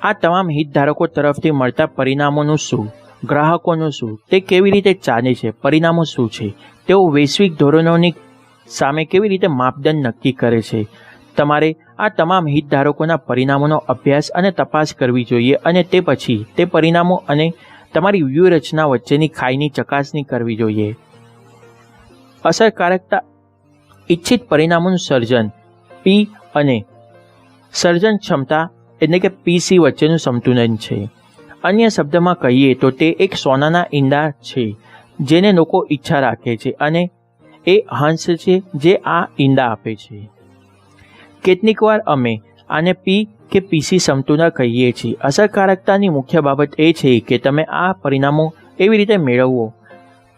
આ તમામ હિતધારકો તરફથી મળતા પરિણામોનું શું? ગ્રાહકોનું શું? તે કેવી રીતે ચાલે છે? પરિણામો શું છે? તેઓ વૈશ્વિક ધોરણોની સામે કેવી રીતે માપદંડ નક્કી કરે છે? તમારે આ તમામ હિતધારકોના પરિણામોનો અભ્યાસ અને તપાસ કરવી જોઈએ અને તે પછી તે પરિણામો અને તમારી વ્યૂહરચના વચ્ચેની ખાઈની ચકાસણી કરવી જોઈએ. અસરકારકતા ઇચ્છિત પરિણામોનું સર્જન પી અને સર્જન ક્ષમતા એટલે કે પીસી વચ્ચેનું સંતુલન છે. અન્ય શબ્દમાં કહીએ તો તે એક સોનાના ઈંડા છે જેને લોકો ઈચ્છા રાખે છે અને એ હંસ છે જે આ ઈંડા આપે છે. કેટલીક વાર અમે આને પી કે પીસી સમતુલા કહીએ છીએ. અસરકારકતાની મુખ્ય બાબત એ છે કે તમે આ પરિણામો એવી રીતે મેળવો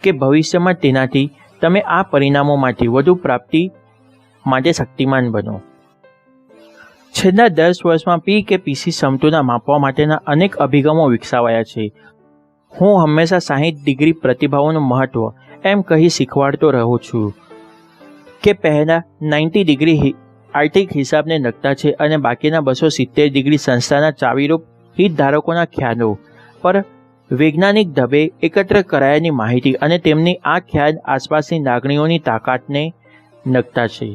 કે ભવિષ્યમાં તેનાથી તમે આ પરિણામોમાંથી વધુ પ્રાપ્તિ માટે શક્તિમાન બનો. છેલ્લા 10 વર્ષમાં પી કે પીસી સમતુલા માપવા માટેના અનેક અભિગમો વિકસાવાયા છે. હું હંમેશા 60 ડિગ્રી પ્રતિભાવોનું મહત્વ એમ કહી શીખવાડતો રહું છું કે પહેલાં 90 ડિગ્રી આર્થિક હિસાબને લગતા છે અને બાકીના 270 ડિગ્રી સંસ્થાના ચાવીરૂપ હિતધારકોના ખ્યાલો પર વૈજ્ઞાનિક ઢબે એકત્ર કરાયેલી માહિતી અને તેમની આ ખ્યાલ આસપાસની લાગણીઓની તાકાતને લગતા છે.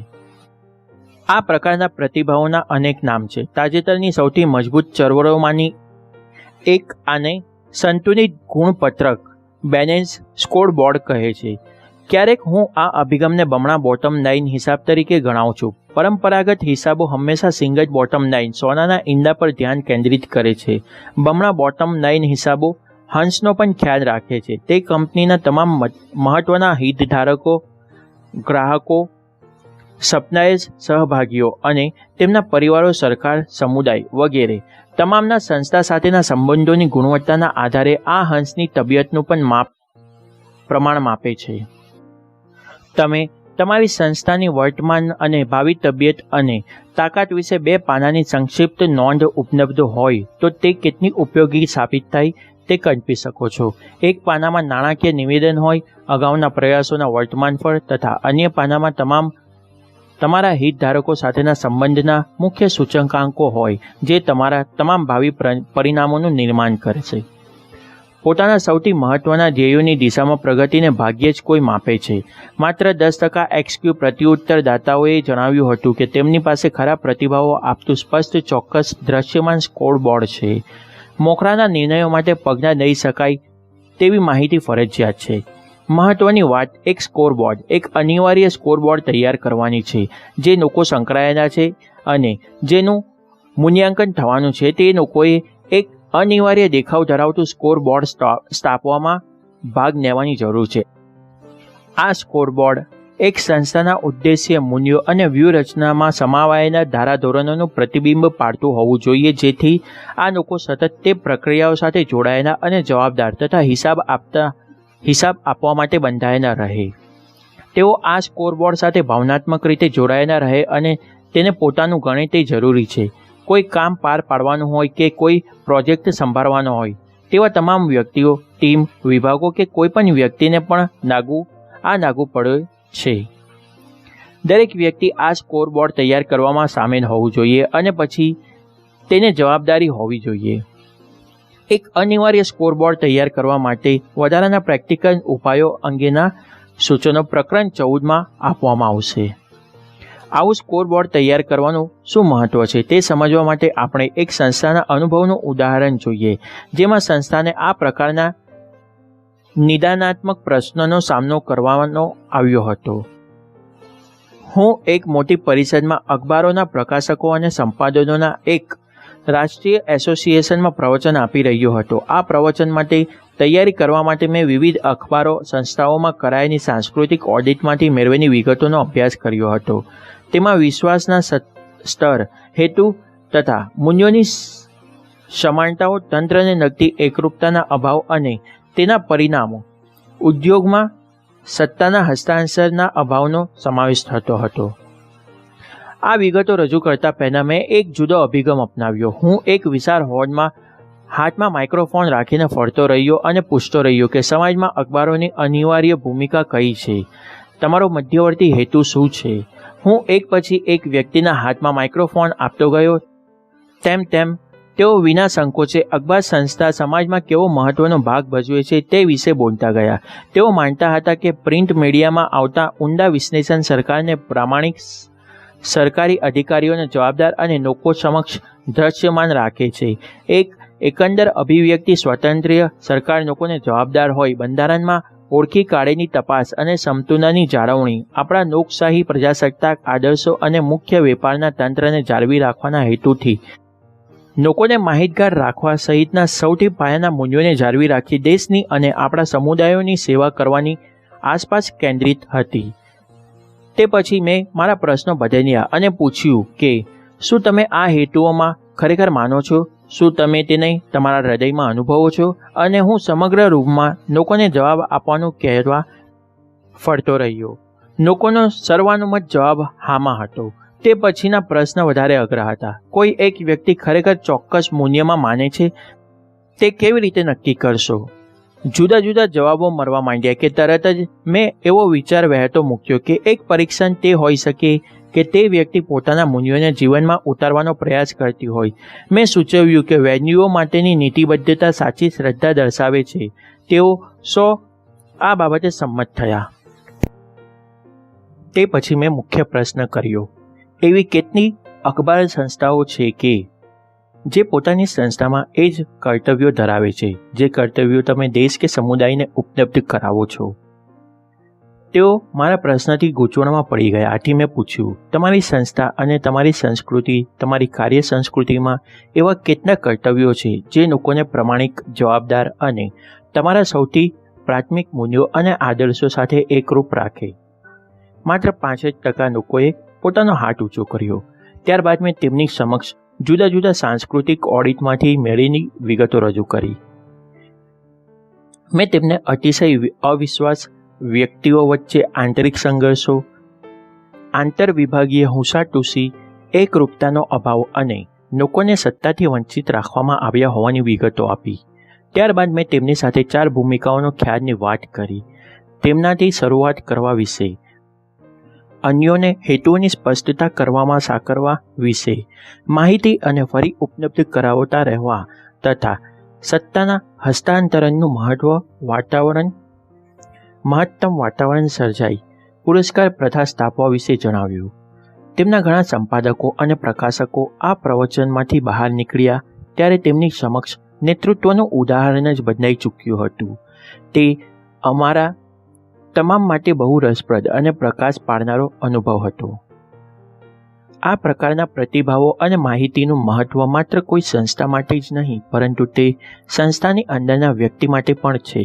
આ પ્રકારના પ્રતિભાવોના અનેક નામ છે. તાજેતરની સૌથી મજબૂત ચળવળોમાંની એક આને સંતુલિત ગુણપત્રક બેલેન્સ સ્કોરબોર્ડ કહે છે. ક્યારેક હું આ અભિગમને બમણા બોટમ લાઇન હિસાબ તરીકે ગણાવું છું. પરંપરાગત હિસાબો હંમેશા સિંગલ બોટમ લાઇન સોનાના ઈંડા પર ધ્યાન કેન્દ્રિત કરે છે. બમણા બોટમ લાઇન હિસાબો હંસનો પણ ખ્યાલ રાખે છે. તે કંપનીના તમામ મહત્વના હિતધારકો, ગ્રાહકો, સપ્લાયર્સ, સહભાગીઓ અને તેમના પરિવારો, સરકાર, સમુદાય વગેરે તમામના સંસ્થા સાથેના સંબંધોની ગુણવત્તાના આધારે આ હંસની તબિયતનું પણ પ્રમાણ માપે છે. તમે તમારી સંસ્થાની વર્તમાન અને ભાવિ તબિયત અને તાકાત વિશે 2 પાનાની સંક્ષિપ્ત નોંધ ઉપલબ્ધ હોય તો તે કેટલી ઉપયોગી સાબિત થાય તે કલ્પી શકો છો. એક પાનામાં નાણાકીય નિવેદન હોય, અગાઉના પ્રયાસોના વર્તમાન ફળ તથા અન્ય પાનામાં તમારા હિતધારકો સાથેના સંબંધના મુખ્ય સૂચકાંકો હોય જે તમારા તમામ ભાવિ પરિણામોનું નિર્માણ કરશે. પોતાના સૌથી મહત્વના ધ્યેયોની દિશામાં પ્રગતિને ભાગ્યે જ કોઈ માપે છે. માત્ર 10% એક્સક્યુ પ્રત્યુત્તરદાતાઓએ જણાવ્યું હતું કે તેમની પાસે ખરાબ પ્રતિભાવો આપતું સ્પષ્ટ, ચોક્કસ, દ્રશ્યમાન સ્કોરબોર્ડ છે. મોખરાના નિર્ણયો માટે પગલાં લઈ શકાય તેવી માહિતી ફરજિયાત છે. મહત્વની વાત, એક સ્કોરબોર્ડ, એક અનિવાર્ય સ્કોરબોર્ડ તૈયાર કરવાની છે જે લોકો સંકળાયેલા છે અને જેનું મૂલ્યાંકન થવાનું છે. તે લોકોએ એક અનિવાર્ય દેખાવ ધરાવતું સ્કોરબોર્ડ સ્થાપવામાં ભાગ લેવાની જરૂર છે. આ સ્કોરબોર્ડ એક સંસ્થાના ઉદ્દેશ્ય, મૂલ્યો અને વ્યૂહરચનામાં સમાવાયેલા ધારાધોરણોનું પ્રતિબિંબ પાડતું હોવું જોઈએ જેથી આ લોકો સતત તે પ્રક્રિયાઓ સાથે જોડાયેલા અને જવાબદાર તથા હિસાબ આપવા માટે બંધાયેલા રહે. તેઓ આ સ્કોરબોર્ડ સાથે ભાવનાત્મક રીતે જોડાયેલા રહે અને તેને પોતાનું ગણે તે જરૂરી છે. કોઈ કામ પાર પાડવાનું હોય કે કોઈ પ્રોજેક્ટ સંભાળવાનો હોય તેવા તમામ વ્યક્તિઓ, ટીમ, વિભાગો કે કોઈ પણ વ્યક્તિને પણ લાગુ પડે છે. દરેક વ્યક્તિ આ સ્કોરબોર્ડ તૈયાર કરવામાં સામેલ હોવું જોઈએ અને પછી તેને જવાબદારી હોવી જોઈએ. એક અનિવાર્ય સ્કોરબોર્ડ તૈયાર કરવા માટે વધારાના પ્રેક્ટિકલ ઉપાયો અંગેના સૂચનો પ્રકરણ 14માં આપવામાં આવશે. આવું સ્કોરબોર્ડ તૈયાર કરવાનું શું મહત્વ છે તે સમજવા માટે આપણે એક સંસ્થાના અનુભવનું ઉદાહરણ જોઈએ જેમાં સંસ્થાને આ પ્રકારના નિદાનાત્મક પ્રશ્નનો સામનો કરવાનો આવ્યો હતો. હું એક મોટી પરિષદમાં અખબારોના પ્રકાશકો અને સંપાદકોના એક રાષ્ટ્રીય એસોસિએશનમાં પ્રવચન આપી રહ્યો હતો. આ પ્રવચન માટે તૈયારી કરવા માટે મેં વિવિધ અખબારો, સંસ્થાઓમાં કરાયેલી સાંસ્કૃતિક ઓડિટમાંથી મેળવેલી વિગતોનો અભ્યાસ કર્યો હતો. તેમાં વિશ્વાસના સ્તર, હેતુ તથા મૂલ્યોની સમાનતાઓ, તંત્રને લગતી એકરૂપતાના અભાવ અને તેના પરિણામો, ઉદ્યોગમાં સત્તાના હસ્તાંતરના અભાવનો સમાવેશ થતો હતો. આ વિગતો રજૂ કરતા પહેલાં મેં એક જુદો અભિગમ અપનાવ્યો. હું એક વિશાળ હોલમાં હાથમાં માઇક્રોફોન રાખીને ફરતો રહ્યો અને પૂછતો રહ્યો કે સમાજમાં અખબારોની અનિવાર્ય ભૂમિકા કઈ છે? તમારો મધ્યવર્તી હેતુ શું છે? હું એક પછી એક વ્યક્તિના હાથમાં માઇક્રોફોન આપતો ગયો. તેમ તેઓ વિના સંકોચે અખબાર સંસ્થા સમાજમાં કેવો મહત્વનો ભાગ ભજવે છે તે વિશે બોલતા ગયા. તેઓ માનતા હતા કે પ્રિન્ટ મીડિયામાં આવતા ઊંડા વિશ્લેષણ સરકારને પ્રામાણિક, સરકારી અધિકારીઓને જવાબદાર અને લોકો સમક્ષ દ્રશ્યમાન રાખે છે. એક એકંદર અભિવ્યક્તિ સ્વાતંત્ર્ય, સરકાર લોકોને જવાબદાર હોય, બંધારણમાં ઓળખી કાઢેલી તપાસ અને સમતુલાની જાળવણી, આપણા લોકશાહી પ્રજાસત્તાક આદર્શો અને મુખ્ય વેપારના તંત્રને જાળવી રાખવાના હેતુથી લોકોને માહિતગાર રાખવા સહિતના સૌથી પાયાના મૂલ્યોને જાળવી રાખી દેશની અને આપણા સમુદાયોની સેવા કરવાની આસપાસ કેન્દ્રિત હતી. તે પછી મેં મારા પ્રશ્નો બદલ્યા અને પૂછ્યું કે શું તમે આ હેતુઓમાં ખરેખર માનો છો? શું તમે તેને તમારા હૃદયમાં અનુભવો છો? અને હું સમગ્ર રૂમમાં લોકોને જવાબ આપવાનું કહેવા ફરતો રહ્યો. લોકોનો સર્વાનુમત જવાબ હામાં હતો. તે પછીના પ્રશ્ન વધારે અઘરા હતા. કોઈ એક વ્યક્તિ ખરેખર ચોક્કસ મૂલ્યમાં માને છે, તે કેવી રીતે નક્કી કરશો? જુદા જુદા જવાબો મળવા માંડ્યા કે તરત જ મેં એવો વિચાર વહેતો મૂક્યો કે એક પરીક્ષણ તે હોઈ શકે કે તે વ્યક્તિ પોતાના મૂલ્યોને જીવનમાં ઉતારવાનો પ્રયાસ કરતી હોય. મેં સૂચવ્યું કે વેલ્યુઓ માટેની નીતિબદ્ધતા સાચી શ્રદ્ધા દર્શાવે છે. તેઓ આ બાબતે સંમત થયા. તે પછી મેં મુખ્ય પ્રશ્ન કર્યો, એવી કેટલી અખબાર સંસ્થાઓ છે કે જે પોતાની સંસ્થામાં એ જ કર્તવ્યો ધરાવે છે જે કર્તવ્યો તમે દેશ કે સમુદાયને ઉપલબ્ધ કરાવો છો? તેઓ મારા પ્રશ્નથી ગૂંચવણમાં પડી ગયા. આથી મેં પૂછ્યું, તમારી સંસ્થા અને તમારી સંસ્કૃતિ, તમારી કાર્ય સંસ્કૃતિમાં એવા કેટલા કર્તવ્યો છે જે લોકોને પ્રમાણિક, જવાબદાર અને તમારા સૌથી પ્રાથમિક મૂલ્યો અને આદર્શો સાથે એકરૂપ રાખે? માત્ર 5% લોકોએ પોતાનો હાથ ઊંચો કર્યો. ત્યારબાદ મેં તેમની સમક્ષ જુદા જુદા સાંસ્કૃતિક ઓડિટમાંથી મેળવેલી વિગતો રજૂ કરી. મેં તેમને અતિશય અવિશ્વાસ, વ્યક્તિઓ વચ્ચે આંતરિક સંઘર્ષો, આંતરવિભાગીય હુંસાતુસી, એકરૂપતાનો અભાવ અને લોકોને સત્તાથી વંચિત રાખવામાં આવ્યા હોવાની વિગતો આપી. ત્યારબાદ મેં તેમની સાથે 4 ભૂમિકાઓનો ખ્યાલની વાત કરી. તેમનાથી શરૂઆત કરવા વિશે, અન્યોને હેતુઓની સ્પષ્ટતા કરવામાં સાકરવા વિશે, માહિતી અને ફરી ઉપલબ્ધ કરાવતા રહેવા તથા સત્તાના હસ્તાંતરણનું મહત્તમ વાતાવરણ સર્જાય, પુરસ્કાર પ્રથા સ્થાપવા વિશે જણાવ્યું. તેમના ઘણા સંપાદકો અને પ્રકાશકો આ પ્રવચનમાંથી બહાર નીકળ્યા ત્યારે તેમની સમક્ષ નેતૃત્વનું ઉદાહરણ જ બદલાઈ ચૂક્યું હતું. તે અમારા તમામ માટે બહુ રસપ્રદ અને પ્રકાશ પાડનારો અનુભવ હતો. આ પ્રકારના પ્રતિભાવો અને માહિતીનું મહત્વ માત્ર કોઈ સંસ્થા માટે જ નહીં, પરંતુ તે સંસ્થાની અંદરના વ્યક્તિ માટે પણ છે.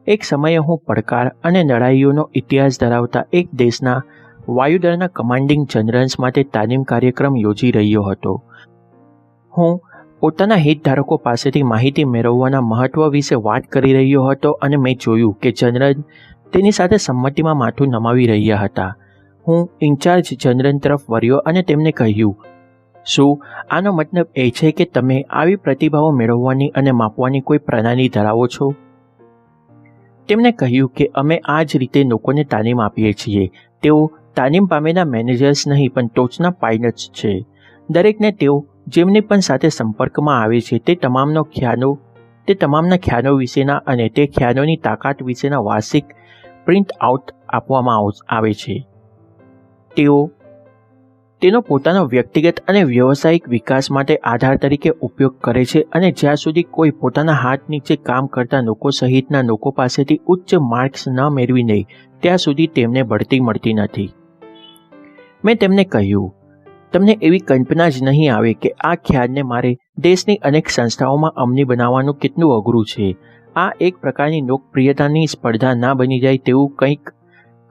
એક સમયે હું પડકાર અને લડાઈઓનો ઇતિહાસ ધરાવતા એક દેશના વાયુદળના કમાન્ડિંગ જનરલ્સ માટે તાલીમ કાર્યક્રમ યોજી રહ્યો હતો. હું પોતાના હિતધારકો પાસેથી માહિતી મેળવવાના મહત્વ વિશે વાત કરી રહ્યો હતો અને મેં જોયું કે જનરલ તેની સાથે સંમતિમાં માથું નમાવી રહ્યા હતા. હું ઇન્ચાર્જ જનરલ તરફ વળ્યો અને તેમને કહ્યું, શું આનો મતલબ એ છે કે તમે આવી પ્રતિભાવો મેળવવાની અને માપવાની કોઈ પ્રણાલી ધરાવો છો? તેમણે કહ્યું કે અમે આ જ રીતે લોકોને તાલીમ આપીએ છીએ. તેઓ તાલીમ પામેલા મેનેજર્સ નહીં પણ ટોચના પાયલટ્સ છે. દરેકને તેઓ જેમની પણ સાથે સંપર્કમાં આવે છે તે તમામના ખ્યાલો વિશેના અને તે ખ્યાલોની તાકાત વિશેના વાર્ષિક પ્રિન્ટ આઉટ આપવામાં આવે છે. તેઓ તેનો પોતાનો વ્યક્તિગત અને વ્યવસાયિક વિકાસ માટે આધાર તરીકે ઉપયોગ કરે છે અને જ્યાં સુધી કોઈ પોતાના હાથ નીચે કામ કરતા લોકો સહિતના લોકો પાસેથી ઉચ્ચ માર્ક્સ ન મેળવી લે ત્યાં સુધી તેમને બઢતી મળતી નથી. મેં તેમને કહ્યું, તમને એવી કલ્પના જ નહીં આવે કે આ ખ્યાલને મારે દેશની અનેક સંસ્થાઓમાં અમલી બનાવવાનું કેટલું અઘરું છે. આ એક પ્રકારની લોકપ્રિયતાની સ્પર્ધા ના બની જાય તેવું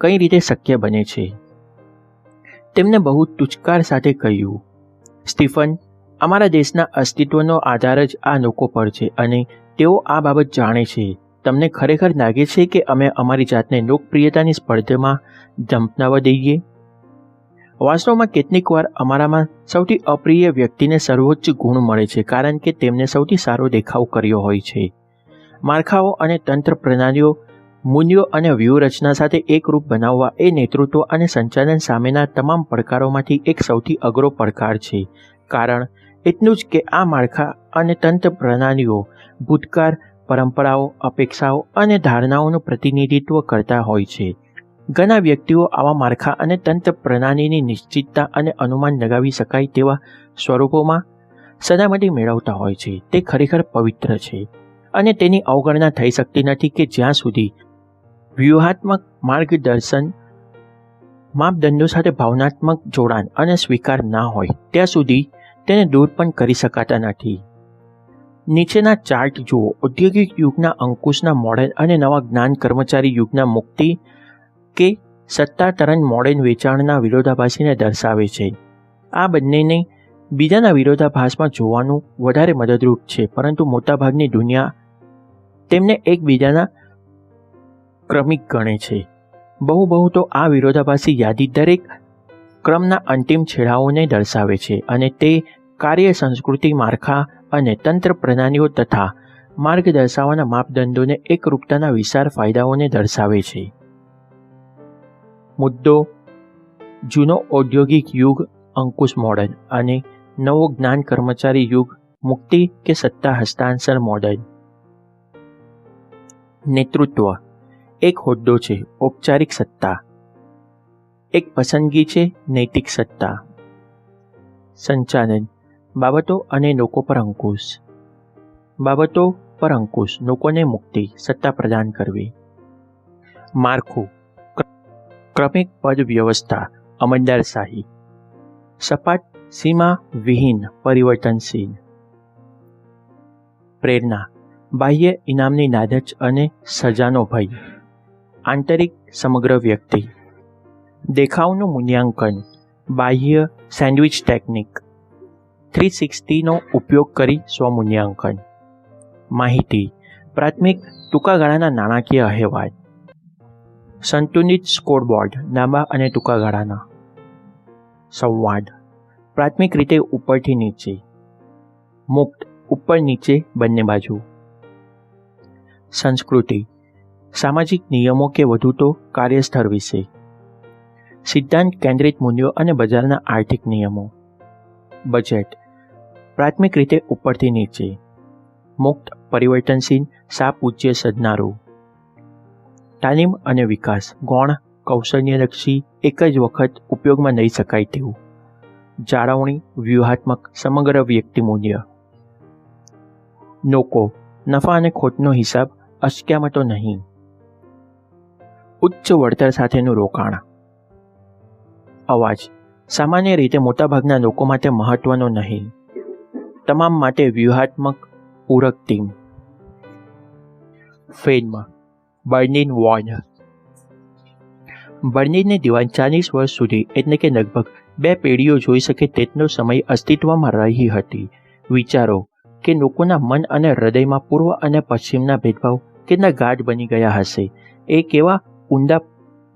કઈ રીતે શક્ય બને છે? તેમને બહુ તુચકાર સાથે કહ્યું, સ્ટીફન, અમારા દેશના અસ્તિત્વનો આધાર જ આ લોકો પર છે અને તેઓ આ બાબત જાણે છે. તમને ખરેખર લાગે છે કે અમે અમારી જાતને લોકપ્રિયતાની સ્પર્ધામાં ઝંપલાવવા દઈએ? વાસ્તવમાં કેટલીક વાર અમારામાં સૌથી અપ્રિય વ્યક્તિને સર્વોચ્ચ ગુણ મળે છે કારણ કે તેમને સૌથી સારો દેખાવ કર્યો હોય છે. માળખાઓ અને તંત્ર પ્રણાલીઓ મૂલ્યો અને વ્યૂહરચના સાથે એકરૂપ બનાવવા એ નેતૃત્વ અને સંચાલન સામેના તમામ પડકારોમાંથી એક સૌથી અઘરો પડકાર છે. કારણ એટલું જ કે આ માળખા અને તંત્ર પ્રણાલીઓ ભૂતકાળ, પરંપરાઓ, અપેક્ષાઓ અને ધારણાઓનું પ્રતિનિધિત્વ કરતા હોય છે. ઘણા વ્યક્તિઓ આવા માળખા અને તંત્ર પ્રણાલીની નિશ્ચિતતા અને અનુમાન લગાવી શકાય તેવા સ્વરૂપોમાં સલામતી મેળવતા હોય છે. તે ખરેખર પવિત્ર છે અને તેની અવગણના થઈ શકતી નથી કે જ્યાં સુધી વ્યૂહાત્મક માર્ગદર્શન માપદંડો સાથે ભાવનાત્મક જોડાણ અને સ્વીકાર ના હોય ત્યાં સુધી તેને દૂર પણ કરી શકાતા નથી. નીચેના ચાર્ટ જુઓ. ઔદ્યોગિક યુગના અંકુશના મોડેલ અને નવા જ્ઞાન કર્મચારી યુગના મુક્તિ કે સત્તા તરંગ મોડેલ વેચાણના વિરોધાભાસને દર્શાવે છે. આ બંનેને બીજાના વિરોધાભાસમાં જોવાનું વધારે મદદરૂપ છે, પરંતુ મોટાભાગની દુનિયા તેમને એકબીજાના ક્રમિક ગણે છે. બહુ તો આ વિરોધાભાસી યાદી દરેક ક્રમના અંતિમ છેડાઓને દર્શાવે છે અને તે કાર્ય સંસ્કૃતિ, માળખા અને તંત્ર પ્રણાલીઓ તથા માર્ગ દર્શાવવાના માપદંડોને એકરૂપતાના વિશાળ ફાયદાઓને દર્શાવે છે. મુદ્દો: જૂનો ઔદ્યોગિક યુગ અંકુશ મોડેલ અને નવો જ્ઞાન કર્મચારી યુગ મુક્તિ કે સત્તા હસ્તાંતર મોડેલ. નેતૃત્વ એક હોદ્દો છે, ઔપચારિક સત્તા. એક પસંદગી છે, નૈતિક સત્તા. સંચાલન બાબતો અને લોકો પર અંકુશ. બાબતો પર અંકુશ, લોકોને મુક્તિ, સત્તા પ્રદાન કરવી. માળખું ક્રમિક પદ વ્યવસ્થા, અમલદારશાહી. સપાટ, સીમા વિહીન, પરિવર્તનશીલ. પ્રેરણા બાહ્ય ઇનામની લાલચ અને સજાનો ભય. આંતરિક સમગ્ર વ્યક્તિ. દેખાવનું મૂલ્યાંકન, બાહ્ય સેન્ડવિચ ટેકનિક. 360નો ઉપયોગ કરી સ્વમૂલ્યાંકન. માહિતી પ્રાથમિક ટૂંકા ગાળાના નાણાકીય અહેવાલ. સંતુલિત સ્કોરબોર્ડ, લાંબા અને ટૂંકા ગાળાના. સંવાદ પ્રાથમિક રીતે ઉપરથી નીચે. મુક્ત ઉપર નીચે બંને બાજુ. સંસ્કૃતિ સામાજિક નિયમો કે વધુ તો કાર્યસ્થળ વિશે. સિદ્ધાંત કેન્દ્રિત મૂલ્યો અને બજારના આર્થિક નિયમો. બજેટ પ્રાથમિક રીતે ઉપરથી નીચે. મુક્ત, પરિવર્તનશીલ, સાપૂજ્ય સજનારું. તાલીમ અને વિકાસ ગૌણ, કૌશલ્યલક્ષી, એક જ વખત ઉપયોગમાં લઈ શકાય તેવું. જાળવણી, વ્યૂહાત્મક, સમગ્ર વ્યક્તિ મૂલ્ય. લોકો નફા અને ખોટનો હિસાબ, અસ્ક્યામતો નહીં. ઉચ્ચ વળતર સાથેનું રોકાણ. અવાજ સામાન્ય રીતે મોટાભાગના લોકો માટે મહત્વનો નહીં, તમામ માટે વ્યૂહાત્મક પૂરક ટીમ. Film Berlin Wall. બર્લિનની દિવાલ 40 વર્ષ સુધી એટલે કે લગભગ 2 પેઢીઓ જોઈ શકે તેટલો સમય અસ્તિત્વમાં રહી હતી. વિચારો કે લોકોના મન અને હૃદયમાં પૂર્વ અને પશ્ચિમના ભેદભાવ કેટલા ગાઢ બની ગયા હશે. એ કેવા ઊંડા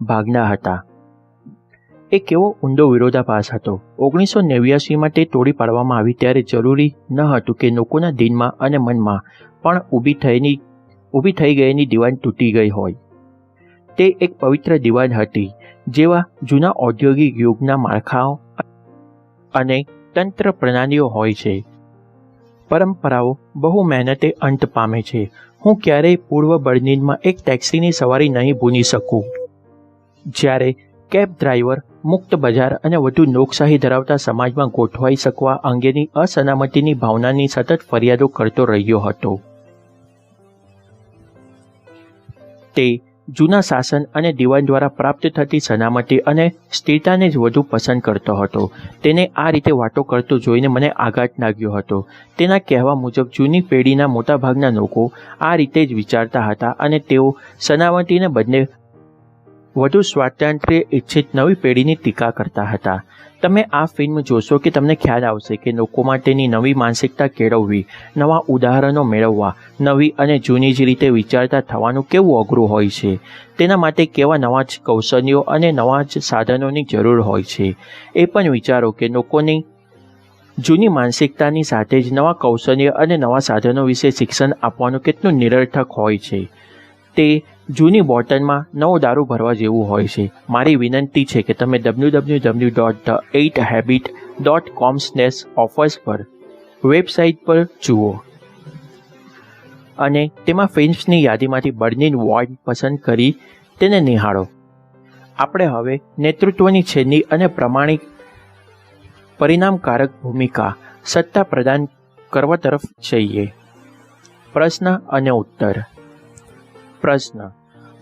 ભાગના હતા. એ કેવો ઊંડો વિરોધાભાસ હતો. 1989માં તે તોડી પાડવામાં આવી ત્યારે જરૂરી ન હતું કે લોકોના દિલમાં અને મનમાં પણ ઊભી થઈ ગયેલી દિવાલ તૂટી ગઈ હોય. તે એક પવિત્ર દિવાલ હતી, જેવા જૂના ઔદ્યોગિક યુગના માળખાઓ અને તંત્ર પ્રણાલીઓ હોય છે. પરંપરાઓ બહુ મહેનતે અંત પામે છે. હું ક્યારેય પૂર્વ બર્લિનમાં એક ટેક્સીની સવારી નહીં ભૂલી શકું, જ્યારે કેબ ડ્રાઈવર મુક્ત બજાર અને વધુ લોકશાહી ધરાવતા સમાજમાં ગોઠવાઈ શકવા અંગેની અસલામતીની ભાવનાની સતત ફરિયાદો કરતો રહ્યો હતો. તે જૂના શાસન અને દિવાલ દ્વારા પ્રાપ્ત થતી સલામતી અને સ્થિરતાને જ વધુ પસંદ કરતો હતો. તેને આ રીતે વાતો કરતો જોઈને મને આઘાત લાગ્યો હતો. તેના કહેવા મુજબ જૂની પેઢીના મોટાભાગના લોકો આ રીતે જ વિચારતા હતા અને તેઓ સલામતીને બદલે વધુ સ્વાતંત્ર્ય ઇચ્છિત નવી પેઢીની ટીકા કરતા હતા. તમે આ ફિલ્મ જોશો કે તમને ખ્યાલ આવશે કે લોકો માટેની નવી માનસિકતા કેળવવી, નવા ઉદાહરણો મેળવવા, નવી અને જૂની જ રીતે વિચારતા થવાનું કેવું અઘરું હોય છે. તેના માટે કેવા નવા જ કૌશલ્યો અને નવા જ સાધનોની જરૂર હોય છે. એ પણ વિચારો કે લોકોની જૂની માનસિકતાની સાથે જ નવા કૌશલ્ય અને નવા સાધનો વિશે શિક્ષણ આપવાનું કેટલું નિરર્થક હોય છે. તે જૂની બોટલમાં નવો દારૂ ભરવા જેવું હોય છે. મારી વિનંતી છે કે તમે www.8habit.com/offers પર વેબસાઇટ પર જુઓ અને તેમાં ફિલ્મ્સની યાદીમાંથી બર્નિંગ વોર્ડ પસંદ કરી તેને નિહાળો. આપણે હવે નેતૃત્વની છેલ્લી અને પ્રમાણિક પરિણામકારક ભૂમિકા સત્તા પ્રદાન કરવા તરફ જઈએ. પ્રશ્ન અને ઉત્તર. પ્રશ્ન: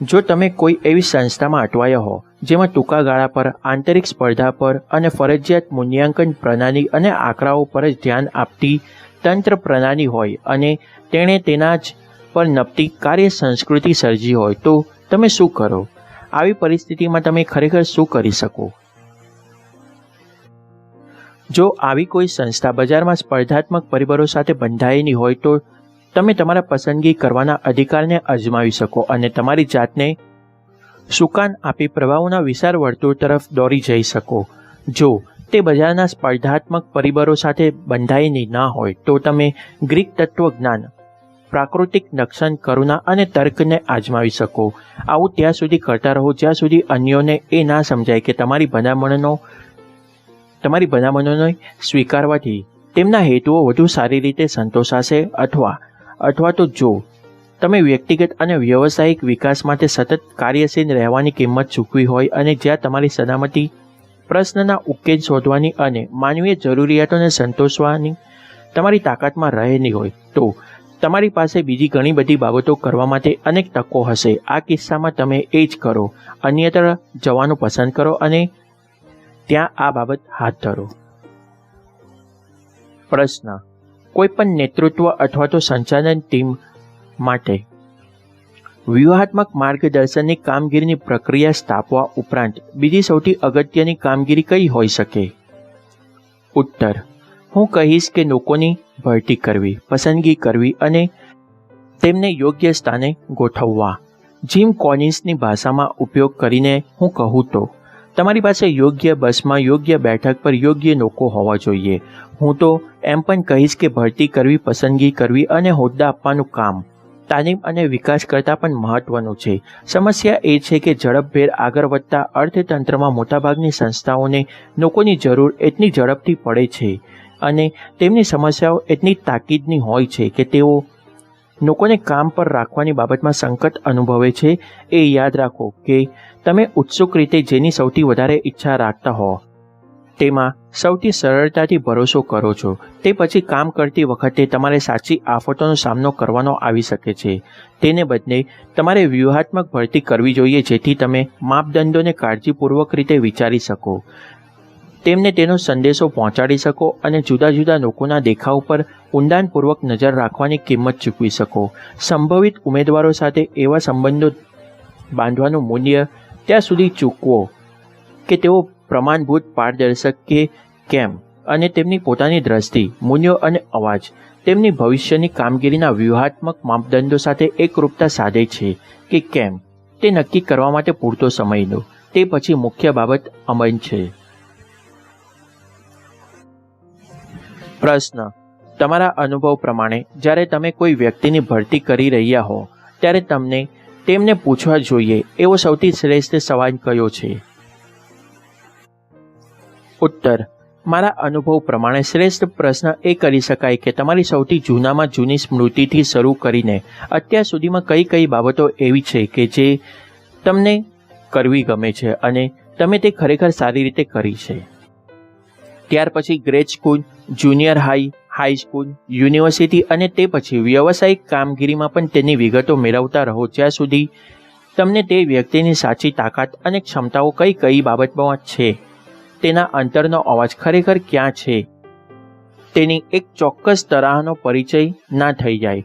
જો તમે કોઈ એવી સંસ્થામાં અટવાયા હો જેમાં ટૂંકા ગાળા પર આંતરિક સ્પર્ધા પર અને ફરજિયાત મૂલ્યાંકન પ્રણાલી અને આંકડાઓ પર જ ધ્યાન આપતી તંત્ર પ્રણાલી હોય અને તેણે તેના જ પર નપતી કાર્ય સંસ્કૃતિ સર્જી હોય તો તમે શું કરો? આવી પરિસ્થિતિમાં તમે ખરેખર શું કરી શકો? જો આવી કોઈ સંસ્થા બજારમાં સ્પર્ધાત્મક પરિબળો સાથે બંધાયેલી હોય તો તમે તમારા પસંદગી કરવાના અધિકારને અજમાવી શકો અને તમારી જાતને સુકાન આપી પ્રભાવોના વિશાળ વર્તુળ તરફ દોરી જઈ શકો. જો તે બજારના સ્પર્ધાત્મક પરિબળો સાથે બંધાયેલી ના હોય તો તમે ગ્રીક તત્વજ્ઞાન, પ્રાકૃતિક લક્ષણ, કરુણા અને તર્કને આજમાવી શકો. આવું ત્યાં સુધી કરતા રહો જ્યાં સુધી અન્યોને એ ના સમજાય કે તમારી ભલામણોને સ્વીકારવાથી તેમના હેતુઓ વધુ સારી રીતે સંતોષાશે અથવા તો જો તમે વ્યક્તિગત અને વ્યવસાયિક વિકાસ માટે સતત કાર્યશીલ રહેવાની કિંમત ચૂકવી હોય અને જ્યાં તમારી સલામતી પ્રશ્નના ઉકેલ શોધવાની અને માનવીય જરૂરિયાતોને સંતોષવાની તમારી તાકાતમાં રહેલી હોય તો તમારી પાસે બીજી ઘણી બધી બાબતો કરવા માટે અનેક તકો હશે. આ કિસ્સામાં તમે એ જ કરો, અન્યત્ર જવાનું પસંદ કરો અને ત્યાં આ બાબત હાથ ધરો. પ્રશ્ન: કોઈ પણ નેતૃત્વ અથવા તો સંચાલન ટીમ માટે વ્યૂહાત્મક માર્ગદર્શનની કામગીરીની પ્રક્રિયા સ્થાપવા ઉપરાંત બીજી સૌથી અગત્યની કામગીરી કઈ હોઈ શકે? ઉત્તર: હું કહીશ કે લોકોની ભરતી કરવી, પસંદગી કરવી અને તેમને યોગ્ય સ્થાને ગોઠવવા. જીમ કોલિન્સની ભાષામાં ઉપયોગ કરીને હું કહું તો તમારી પાસે યોગ્ય બસમાં યોગ્ય બેઠક પર યોગ્ય લોકો હોવા જોઈએ. હું તો એમ પણ કહીશ કે ભરતી કરવી, પસંદગી કરવી અને હોદ્દા આપવાનું કામ તાલીમ અને વિકાસ કરતાં પણ મહત્વનું છે. સમસ્યા એ છે કે ઝડપભેર આગળ વધતા અર્થતંત્રમાં મોટાભાગની સંસ્થાઓને લોકોની જરૂર એટલી ઝડપથી પડે છે અને તેમની સમસ્યાઓ એટલી તાકીદની હોય છે કે તેઓ લોકોને કામ પર રાખવાની બાબતમાં સંકટ અનુભવે છે. એ યાદ રાખો કે તમે ઉત્સુક રીતે જેની સૌથી વધારે ઈચ્છા રાખતા હો તેમાં સૌથી સરળતાથી ભરોસો કરો છો. તે પછી કામ કરતી વખતે તમારે સાચી આફતોનો સામનો કરવાનો આવી શકે છે. તેને બદલે તમારે વ્યૂહાત્મક ભરતી કરવી જોઈએ જેથી તમે માપદંડોને કાળજીપૂર્વક રીતે વિચારી શકો, તેમને તેનો સંદેશો પહોંચાડી શકો અને જુદા જુદા લોકોના દેખાવ પર ઊંડાણપૂર્વક નજર રાખવાની કિંમત ચૂકવી શકો. સંભવિત ઉમેદવારો સાથે એવા સંબંધો બાંધવાનું મૂલ્ય ત્યાં સુધી ચૂકવો કે તેઓ પ્રમાણભૂત, પારદર્શક કે કેમ અને તેમની પોતાની દ્રષ્ટિ, મૂલ્યો અને અવાજ તેમની ભવિષ્યની કામગીરીના વ્યૂહાત્મક માપદંડો સાથે એકરૂપતા સાધે છે કે કેમ તે નક્કી કરવા માટે પૂરતો સમય લો. તે પછી મુખ્ય બાબત અમલ છે. પ્રશ્ન: તમારા અનુભવ પ્રમાણે જ્યારે તમે કોઈ વ્યક્તિની ભરતી કરી રહ્યા હો ત્યારે તેમને પૂછવા જોઈએ એવો સૌથી શ્રેષ્ઠ સવાલ કયો છે? ઉત્તર: મારા અનુભવ પ્રમાણે શ્રેષ્ઠ પ્રશ્ન એ કરી શકાય કે તમારી સૌથી જૂનામાં જૂની સ્મૃતિથી શરૂ કરીને અત્યાર સુધીમાં કઈ કઈ બાબતો એવી છે કે જે તમને કરવી ગમે છે અને તમે તે ખરેખર સારી રીતે કરી છે. ત્યાર પછી grade school, junior high school, university અને તે પછી વ્યવસાયિક કામગીરીમાં પણ તેની વિગતો મેળવતા રહો જ્યાં સુધી તમને તે વ્યક્તિની સાચી તાકાત અને ક્ષમતાઓ કઈ બાબતમાં છે, તેના અંતરનો અવાજ ખરેખર ક્યાં છે તેની એક ચોક્કસ તરાહનો પરિચય ના થઈ જાય.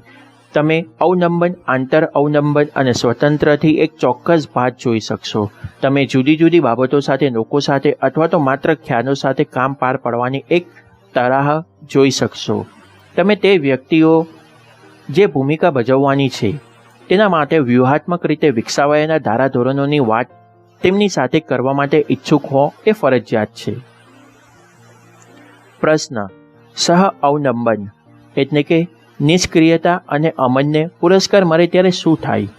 તમે અવલંબન, આંતર અવલંબન અને સ્વતંત્રથી એક ચોક્કસ ભાત જોઈ શકશો. તમે જુદી જુદી બાબતો સાથે, લોકો સાથે અથવા તો માત્ર ખ્યાલો સાથે કામ પાર પાડવાની એક તરાહ જોઈ શકશો. તમે તે વ્યક્તિઓ જે ભૂમિકા ભજવવાની છે તેના માટે વ્યૂહાત્મક રીતે વિકસાવાયેલા ધારાધોરણોની વાત તેમની સાથે કરવા માટે ઈચ્છુક હો એ ફરજિયાત છે. પ્રશ્ન: સહ અવલંબન એટલે કે નિષ્ક્રિયતા અને અમનને પુરસ્કાર મળે ત્યારે શું થાય?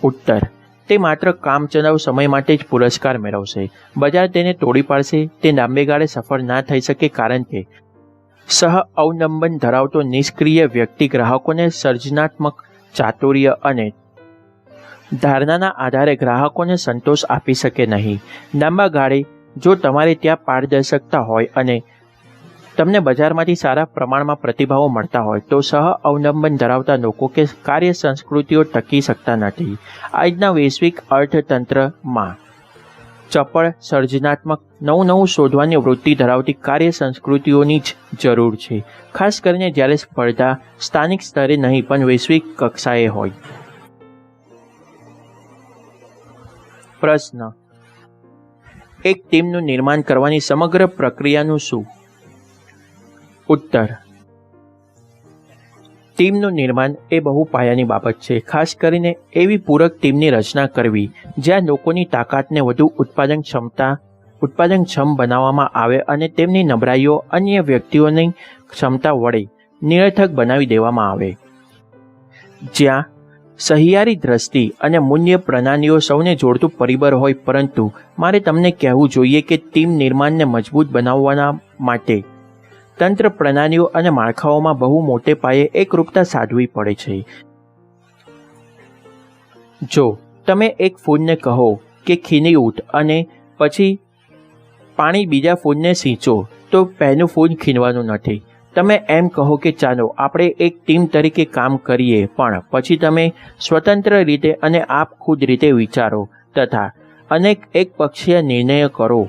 ઉત્તર: તે માત્ર કામચલાઉ સમય માટે જ પુરસ્કાર મેળવશે. બજાર તેને તોડી પાડશે. તે લાંબે ગાળે સફળ ના થઈ શકે, કારણ કે સહ અવલંબન ધરાવતો નિષ્ક્રિય વ્યક્તિ ગ્રાહકોને સર્જનાત્મક, ચાતુર્ય અને ધારણાના આધારે ગ્રાહકોને સંતોષ આપી શકે નહીં. લાંબા ગાળે જો તમારે ત્યાં પારદર્શકતા હોય અને તમને બજારમાંથી સારા પ્રમાણમાં પ્રતિભાવો મળતા હોય તો સહ અવલંબન ધરાવતા લોકો કે કાર્ય સંસ્કૃતિઓ ટકી શકતા નથી. આજના વૈશ્વિક અર્થતંત્રમાં ચપળ, સર્જનાત્મક, નવું શોધવાની વૃત્તિ ધરાવતી કાર્ય સંસ્કૃતિઓની જ જરૂર છે, ખાસ કરીને જ્યારે સ્પર્ધા સ્થાનિક સ્તરે નહીં પણ વૈશ્વિક કક્ષાએ હોય. પ્રશ્ન: એક ટીમનું નિર્માણ કરવાની સમગ્ર પ્રક્રિયાનું શું? ઉત્તર: ટીમનું નિર્માણ એ બહુ પાયાની બાબત છે. ખાસ કરીને એવી પૂરક ટીમની રચના કરવી જ્યાં લોકોની તાકાતને વધુ ઉત્પાદનક્ષમ બનાવવામાં આવે અને તેમની નબળાઈઓ અન્ય વ્યક્તિઓની ક્ષમતા વડે નિરર્થક બનાવી દેવામાં આવે. જ્યાં સહિયારી દ્રષ્ટિ અને મૂલ્ય પ્રણાલીઓ સૌને જોડતું પરિબળ હોય. પરંતુ મારે તમને કહેવું જોઈએ કે ટીમ નિર્માણને મજબૂત બનાવવાના માટે તંત્ર, પ્રણાલીઓ અને માળખાઓમાં બહુ મોટે પાયે એકરૂપતા સાધવી પડે છે. જો તમે એક ફૂલને કહો કે ખીલી ઉઠ અને પછી પાણી બીજા ફૂલને સિંચો તો પહેલું ફૂલ ખીલવાનું નથી. તમે એમ કહો કે ચાલો આપણે એક ટીમ તરીકે કામ કરીએ, પણ પછી તમે સ્વતંત્ર રીતે અને આપખુદ રીતે વિચારો તથા અનેક એકપક્ષીય નિર્ણયો કરો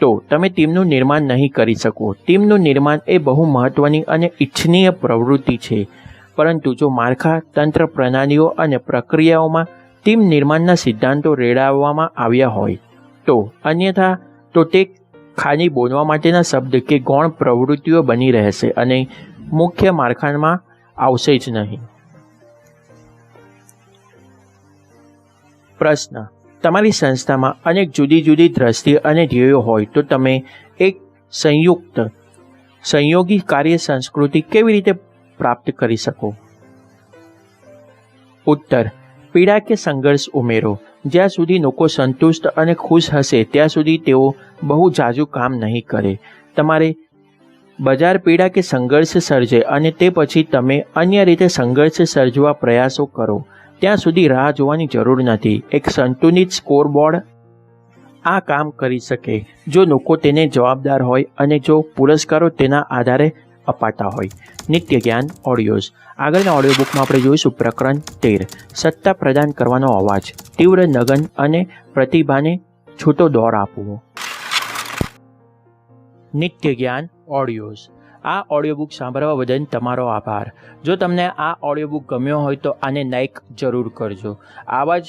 તો તમે ટીમનું નિર્માણ નહીં કરી શકો. ટીમનું નિર્માણ એ બહુ મહત્વની અને ઇચ્છનીય પ્રવૃત્તિ છે, પરંતુ જો માળખા, તંત્ર, પ્રણાલીઓ અને પ્રક્રિયાઓમાં ટીમ નિર્માણના સિદ્ધાંતો રેડાવવામાં આવ્યા હોય તો અન્યથા તો તે ખાલી બોલવા માટેના શબ્દ કે ગૌણ પ્રવૃત્તિઓ બની રહેશે અને મુખ્ય માળખામાં આવશે જ નહીં. પ્રશ્ન: તમારી સંસ્થામાં અનેક જુદી જુદી દ્રષ્ટિ અને ધ્યેયો હોય તો તમે એક સંયોગી કાર્ય સંસ્કૃતિ કેવી રીતે પ્રાપ્ત કરી શકો? ઉત્તર: પીડા કે સંઘર્ષ ઉમેરો. જ્યાં સુધી લોકો સંતુષ્ટ અને ખુશ હશે ત્યાં સુધી તેઓ બહુ ઝાઝું કામ નહીં કરે. તમારે બજાર પીડા કે સંઘર્ષ સર્જે અને તે પછી તમે અન્ય રીતે સંઘર્ષ સર્જવા પ્રયાસો કરો ત્યાં સુધી રાહ જોવાની જરૂર નથી. એક સંતુલિત સ્કોરબોર્ડ આ કામ કરી શકે જો લોકો તેને જવાબદાર હોય અને જો પુરસ્કારો તેના આધારે અપાતા હોય. નિત્ય જ્ઞાન ઓડિયોઝ. આગળના ઓડિયો બુકમાં આપણે જોઈશું પ્રકરણ 13, સત્તા પ્રદાન કરવાનો અવાજ, તીવ્ર લગન અને પ્રતિભાને છૂટો દોર આપવો. નિત્ય જ્ઞાન ઓડિયોઝ. આ ઓડિયો બુક સાંભળવા બદલ તમારો આભાર. જો તમને આ ઓડિયો બુક ગમ્યો હોય તો આને લાઈક જરૂર કરજો. આવા જ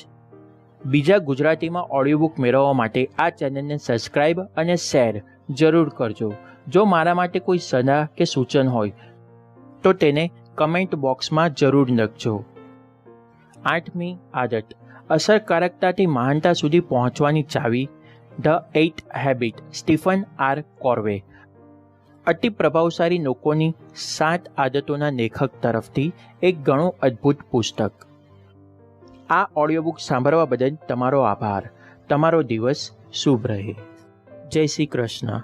બીજા ગુજરાતીમાં ઓડિયો બુક મેળવવા માટે આ ચેનલને સબસ્ક્રાઈબ અને શેર જરૂર કરજો. જો મારા માટે કોઈ સલાહ કે સૂચન હોય તો તેને કમેન્ટ બોક્સમાં જરૂર લખજો. 8મી આદત: અસરકારકતાથી મહાનતા સુધી પહોંચવાની ચાવી. The 8th habit, Stephen R Covey. અતિ પ્રભાવશાળી લોકોની 7 આદતોના લેખક તરફથી એક ઘણું અદ્ભુત પુસ્તક. આ ઓડિયો બુક સાંભળવા બદલ તમારો આભાર. તમારો દિવસ શુભ રહે. જય શ્રી કૃષ્ણ.